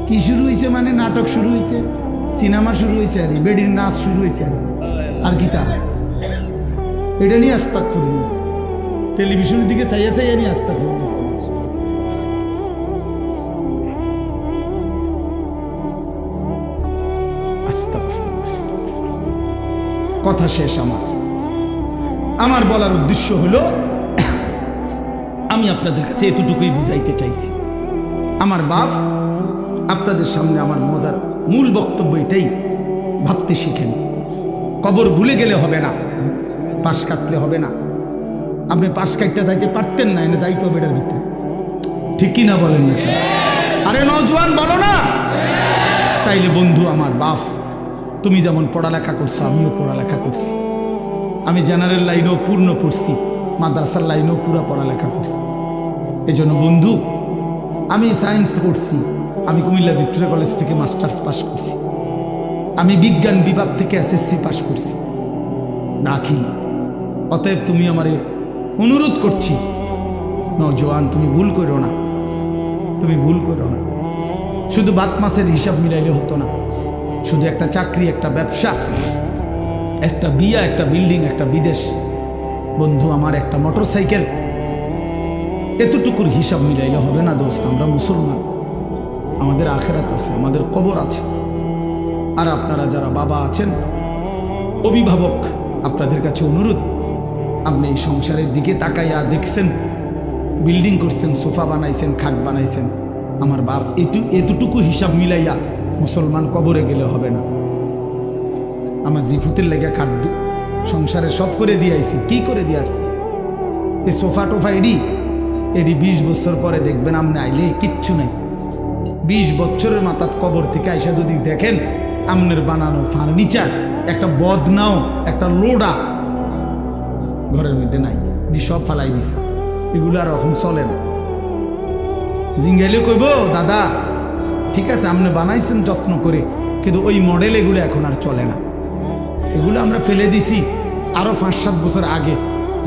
কি শুরু হয়েছে মানে? নাটক শুরু হয়েছে, সিনেমা শুরু হয়েছে, আর বেডির নাচ শুরু হয়েছে, আর কি তা এটা নিয়ে আস্তাগফিরুল্লাহ। টেলিভিশনের দিকে চাইয়া চাইয়া নিয়ে আসতে কথা শেষ। আমার বলার উদ্দেশ্য হলো আমি আপনাদের কাছে এতটুকুই বুঝাইতে চাইছি। আমার বাপ আপনাদের সামনে আমার মজার মূল বক্তব্য এটাই, ভাবতে শিখেন। কবর ভুলে গেলে হবে না, পাশ কাটলে হবে না। আপনি পাশ কাটতে যাইতে পারতেন না, এনে যাইতে হবে এটার ভিতরে, ঠিক কি না বলেন না? আরে নওজোয়ান বলো না। তাইলে বন্ধু আমার বাপ, তুমি যেমন পড়ালেখা করছো আমিও পড়ালেখা করছি। আমি জেনারেল লাইনেও পূর্ণ পড়ছি, মাদ্রাসার লাইনেও পুরো পড়ালেখা করছি। এই জন্য বন্ধু, আমি সায়েন্স করছি, আমি কুমিল্লা ভিক্টোরিয়া কলেজ থেকে মাস্টার্স পাস করছি, আমি বিজ্ঞান বিভাগ থেকে এসএসসি পাস করছি। দাখিল। অতএব তুমি আমারে অনুরোধ করছি, নওজোয়ান তুমি ভুল করো না, তুমি ভুল করো না। শুধু ভাত মাসের হিসাব মিলাইলে হতো না, শুধু একটা চাকরি, একটা ব্যবসা, একটা বিয়া, একটা বিল্ডিং, একটা বিদেশ, বন্ধু আমার একটা মোটরসাইকেল, এতটুকুর হিসাব মিলাইলে হবে না দোস্ত। আমরা মুসলমান, আমাদের আখেরাত আছে, আমাদের কবর আছে। আর আপনারা যারা বাবা আছেন, অভিভাবক, আপনাদের কাছে অনুরোধ, আপনি এই সংসারের দিকে তাকাইয়া দেখছেন, বিল্ডিং করছেন, সোফা বানাইছেন, খাট বানাইছেন। আমার বাপ এতটুকু হিসাব মিলাইয়া মুসলমান কবরে গেলে হবে না। আমার জিফুতের লেগে খাট সংসারে সব করে দিয়েছি। কি করে দিয়ে আসছে? এই সোফা টোফা এডি 20 বছর পরে দেখবেন আপনি আইলে কিচ্ছু নেই। 20 বছরের মাথাত কবর থেকে আইসা যদি দেখেন আমনের বানানো ফার্নিচার, একটা বদনাও, একটা লোডা ঘরের মধ্যে নাই, সব ফালাই দিছে। এগুলো আর এখন চলে না। জিঙ্গাইলে কইব, দাদা ঠিক আছে আপনি বানাইছেন যত্ন করে, কিন্তু ওই মডেল এগুলো এখন আর চলে না। এগুলো আমরা ফেলে দিছি আরো 5-7 বছর আগে।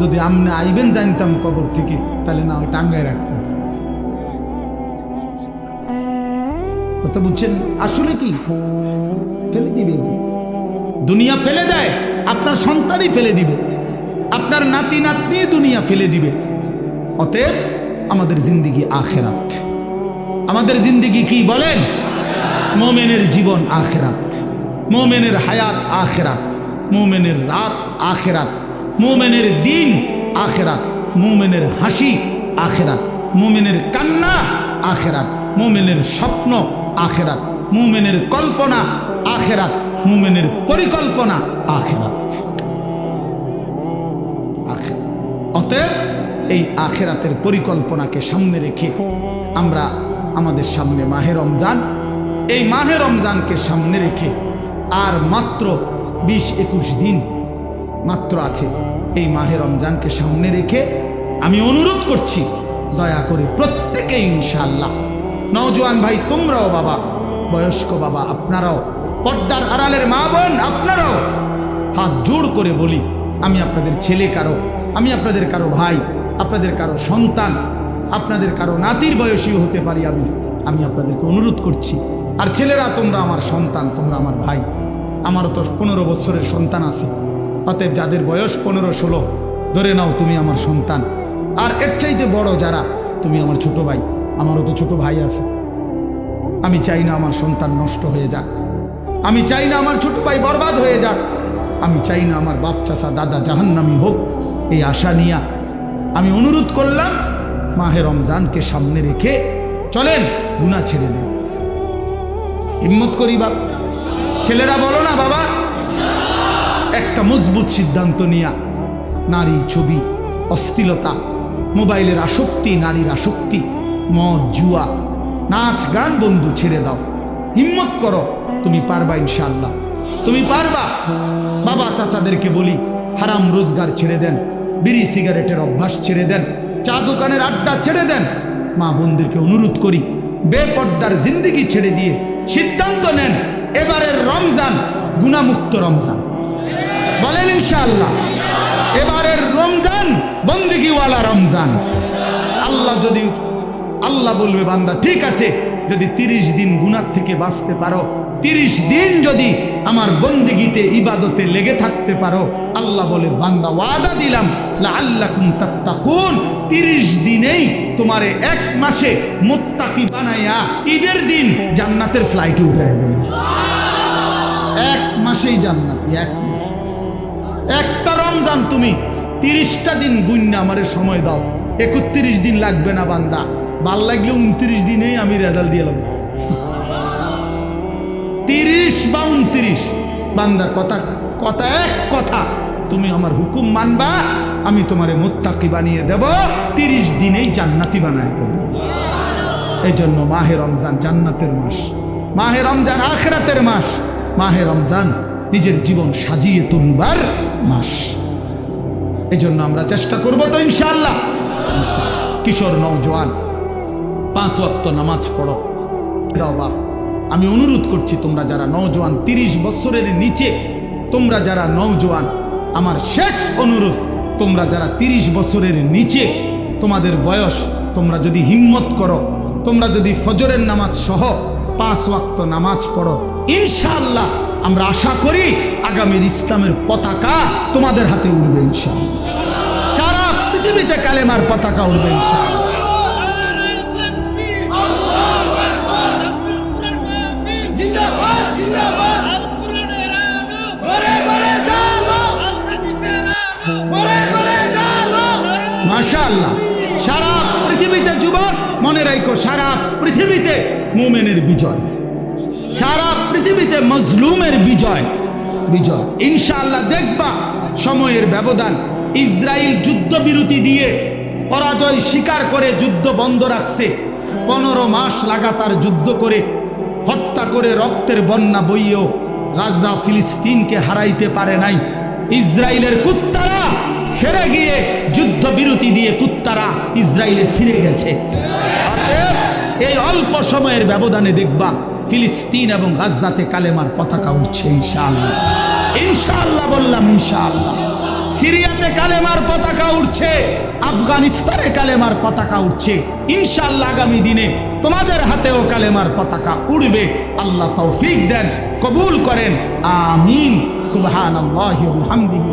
যদি আপনি আইবেন জানতাম কবর থেকে, তাহলে না ওই টাঙ্গায় রাখতাম। কথা বুঝছেন? আসলে কি ফেলে দিবে, দুনিয়া ফেলে দেয়, আপনার সন্তানই ফেলে দিবে, আপনার নাতি নাতনি দুনিয়া ফেলে দিবে। অতএব আমাদের জিন্দেগি আখেরাত। আমাদের জিন্দেগি কি বলেন? মোমেনের জীবন আখেরাত, মোমেনের হায়াত আখেরাত, মোমেনের রাত আখেরাত, মোমেনের দিন আখেরাত, মোমেনের হাসি আখেরাত, মোমেনের কান্না আখেরাত, মোমেনের স্বপ্ন আখেরাত, মোমেনের কল্পনা আখেরাত, মোমেনের পরিকল্পনা আখেরাত। অতএব এই আখেরাতের পরিকল্পনাকে সামনে রেখে আমরা আমাদের সামনে মাহে রমজান, এই মাহে রমজানকে সামনে রেখে আর মাত্র 20-21 দিন মাত্র আছে। এই মাহে রমজানকে সামনে রেখে আমি অনুরোধ করছি, দয়া করে প্রত্যেকে ইনশাআল্লাহ, নওজোয়ান ভাই তোমরাও, বাবা বয়স্ক বাবা আপনারাও, পর্দার আড়ালের মা বোন আপনারাও, হাত জোড় করে বলি, আমি আপনাদের ছেলে কারো, আমি আপনাদের কারো ভাই, আপনাদের কারো সন্তান, আপনাদের কারো নাতির বয়সীও হতে পারি। আমি আপনাদেরকে অনুরোধ করছি। আর ছেলেরা, তোমরা আমার সন্তান, তোমরা আমার ভাই। আমারও তো 15 বছরের সন্তান আছে। অতএব যাদের বয়স 15-16, ধরে নাও তুমি আমার সন্তান। আর এর চাইতে বড় যারা, তুমি আমার ছোট ভাই। আমারও তো ছোট ভাই আছে। আমি চাই না আমার সন্তান নষ্ট হয়ে যাক, আমি চাই না আমার ছোট ভাই বরবাদ হয়ে যাক, আমি চাই না আমার বাপ চাচা দাদা জাহান্নামী হোক। এই আশা নিয়া আমি অনুরোধ করলাম, মাহে রমজানকে সামনে রেখে চলেন গুনাহ ছেড়ে দেন। হিম্মত করি বাপ, ছেলেরা বলো না বাবা, একটা মজবুত সিদ্ধান্ত নিয়া নারী ছবি, অশ্লীলতা, মোবাইলের আসক্তি, নারীর আসক্তি, মদ জুয়া, নাচ গান বন্ধু ছেড়ে দাও। হিম্মত করো, তুমি পারবা ইনশাআল্লাহ, তুমি পারবা। বাবা চাচাদেরকে বলি, হারাম রোজগার ছেড়ে দেন, বিড়ি সিগারেটের অভ্যাস ছেড়ে দেন, চা দোকানের আড্ডা ছেড়ে দেন। মা বোনদেরকে অনুরোধ করি, বেপর্দার জিন্দেগি ছেড়ে দিয়ে সিদ্ধান্ত নেন, এবারের রমজান গুনাহমুক্ত রমজান। বলেন ইনশাআল্লাহ, এবারের রমজান বন্দেগীওয়ালা রমজান। আল্লাহ বলবে, বান্দা ঠিক আছে, যদি 30 দিন গুনাহ থেকে বাঁচতে পারো, 30 দিন যদি আমার বন্দেগীতে ইবাদতে লেগে থাকতে পারো, আল্লাহ বলে বান্দা ওয়াদা দিলাম লাআল্লাকুম তাত্তাকুন, 30 দিনেই তোমারে 1 মাসে মুত্তাকি বানাইয়া ঈদের দিন জান্নাতের ফ্লাইটে উঠাইয়া দেব। 1 মাসেই জান্নাতি, 1 মাস। একটা রমজান তুমি 30টা দিন গুণনা আমারে সময় দাও, 31 দিন লাগবে না বান্দা, ভাল লাগলে 29 দিনেই আমি রেজাল্ট দিয়ে লাগবো। 30 বা 29 বান্দা কথা এক কথা, তুমি আমার হুকুম মানবা, আমি তোমারে মুত্তাকি বানিয়ে দেব, 30 দিনেই জান্নাতি বানিয়ে দেব। এই জন্য মাহে রমজান জান্নাতের মাস, মাহে রমজান আখিরাতের মাস, মাহে রমজান নিজের জীবন সাজিয়ে তুলবার মাস। এই জন্য আমরা চেষ্টা করবো তো ইনশাআল্লাহ। কিশোর নওজোয়ান 5 ওয়াক্ত নামাজ পড়ো। বাপ, আমি অনুরোধ করছি তোমরা যারা নওজোয়ান 30 বছরের নিচে, তোমরা যারা নওজোয়ান, আমার শেষ অনুরোধ, তোমরা যারা 30 বছরের নিচে তোমাদের বয়স, তোমরা যদি হিম্মত করো, তোমরা যদি ফজরের নামাজ সহ 5 ওয়াক্ত নামাজ পড়ো, ইনশাআল্লাহ আমরা আশা করি আগামীর ইসলামের পতাকা তোমাদের হাতে উড়বে ইনশাআল্লাহ। সারা পৃথিবীতে কালেমার পতাকা উড়বে ইনশাআল্লাহ। মাশাআল্লাহ, সারা পৃথিবীতে যুবক মনে রাখো, সারা পৃথিবীতে মুমিনের বিজয়, সারা পৃথিবীতে মজলুমের বিজয়। বিজয় ইনশাআল্লাহ। দেখবা সময়ের ব্যবধান, ইসরায়েল যুদ্ধবিরতি দিয়ে পরাজয় স্বীকার করে যুদ্ধ বন্ধ রাখছে, 15 মাস লাগাতার যুদ্ধ করে হত্যা করে রক্তের বন্যা বইয়েও গাজা ফিলিস্তিনকে হারাইতে পারে নাই। ইসরায়েলের কুত্তারা হেরে গিয়ে যুদ্ধবিরতি দিয়ে কুত্তারা ইসরায়েলে ফিরে গেছে। অতএব এই অল্প সময়ের ব্যবধানে দেখবা ফিলিস্তিন এবং গাজাতে কালেমার পতাকা উঠছে ইনশাআল্লাহ। ইনশাআল্লাহ বললাম, ইনশাআল্লাহ। সিরিয়াতে কালেমার পতাকা উঠছে, আফগানিস্তানে কালেমার পতাকা উঠছে। ইনশাআল্লাহ আগামী দিনে তোমাদের হাতেও কালেমার পতাকা উড়বে। আল্লাহ তৌফিক দেন, কবুল করেন, আমিন। সুবহানাল্লাহি ওয়া বিহামদিহি।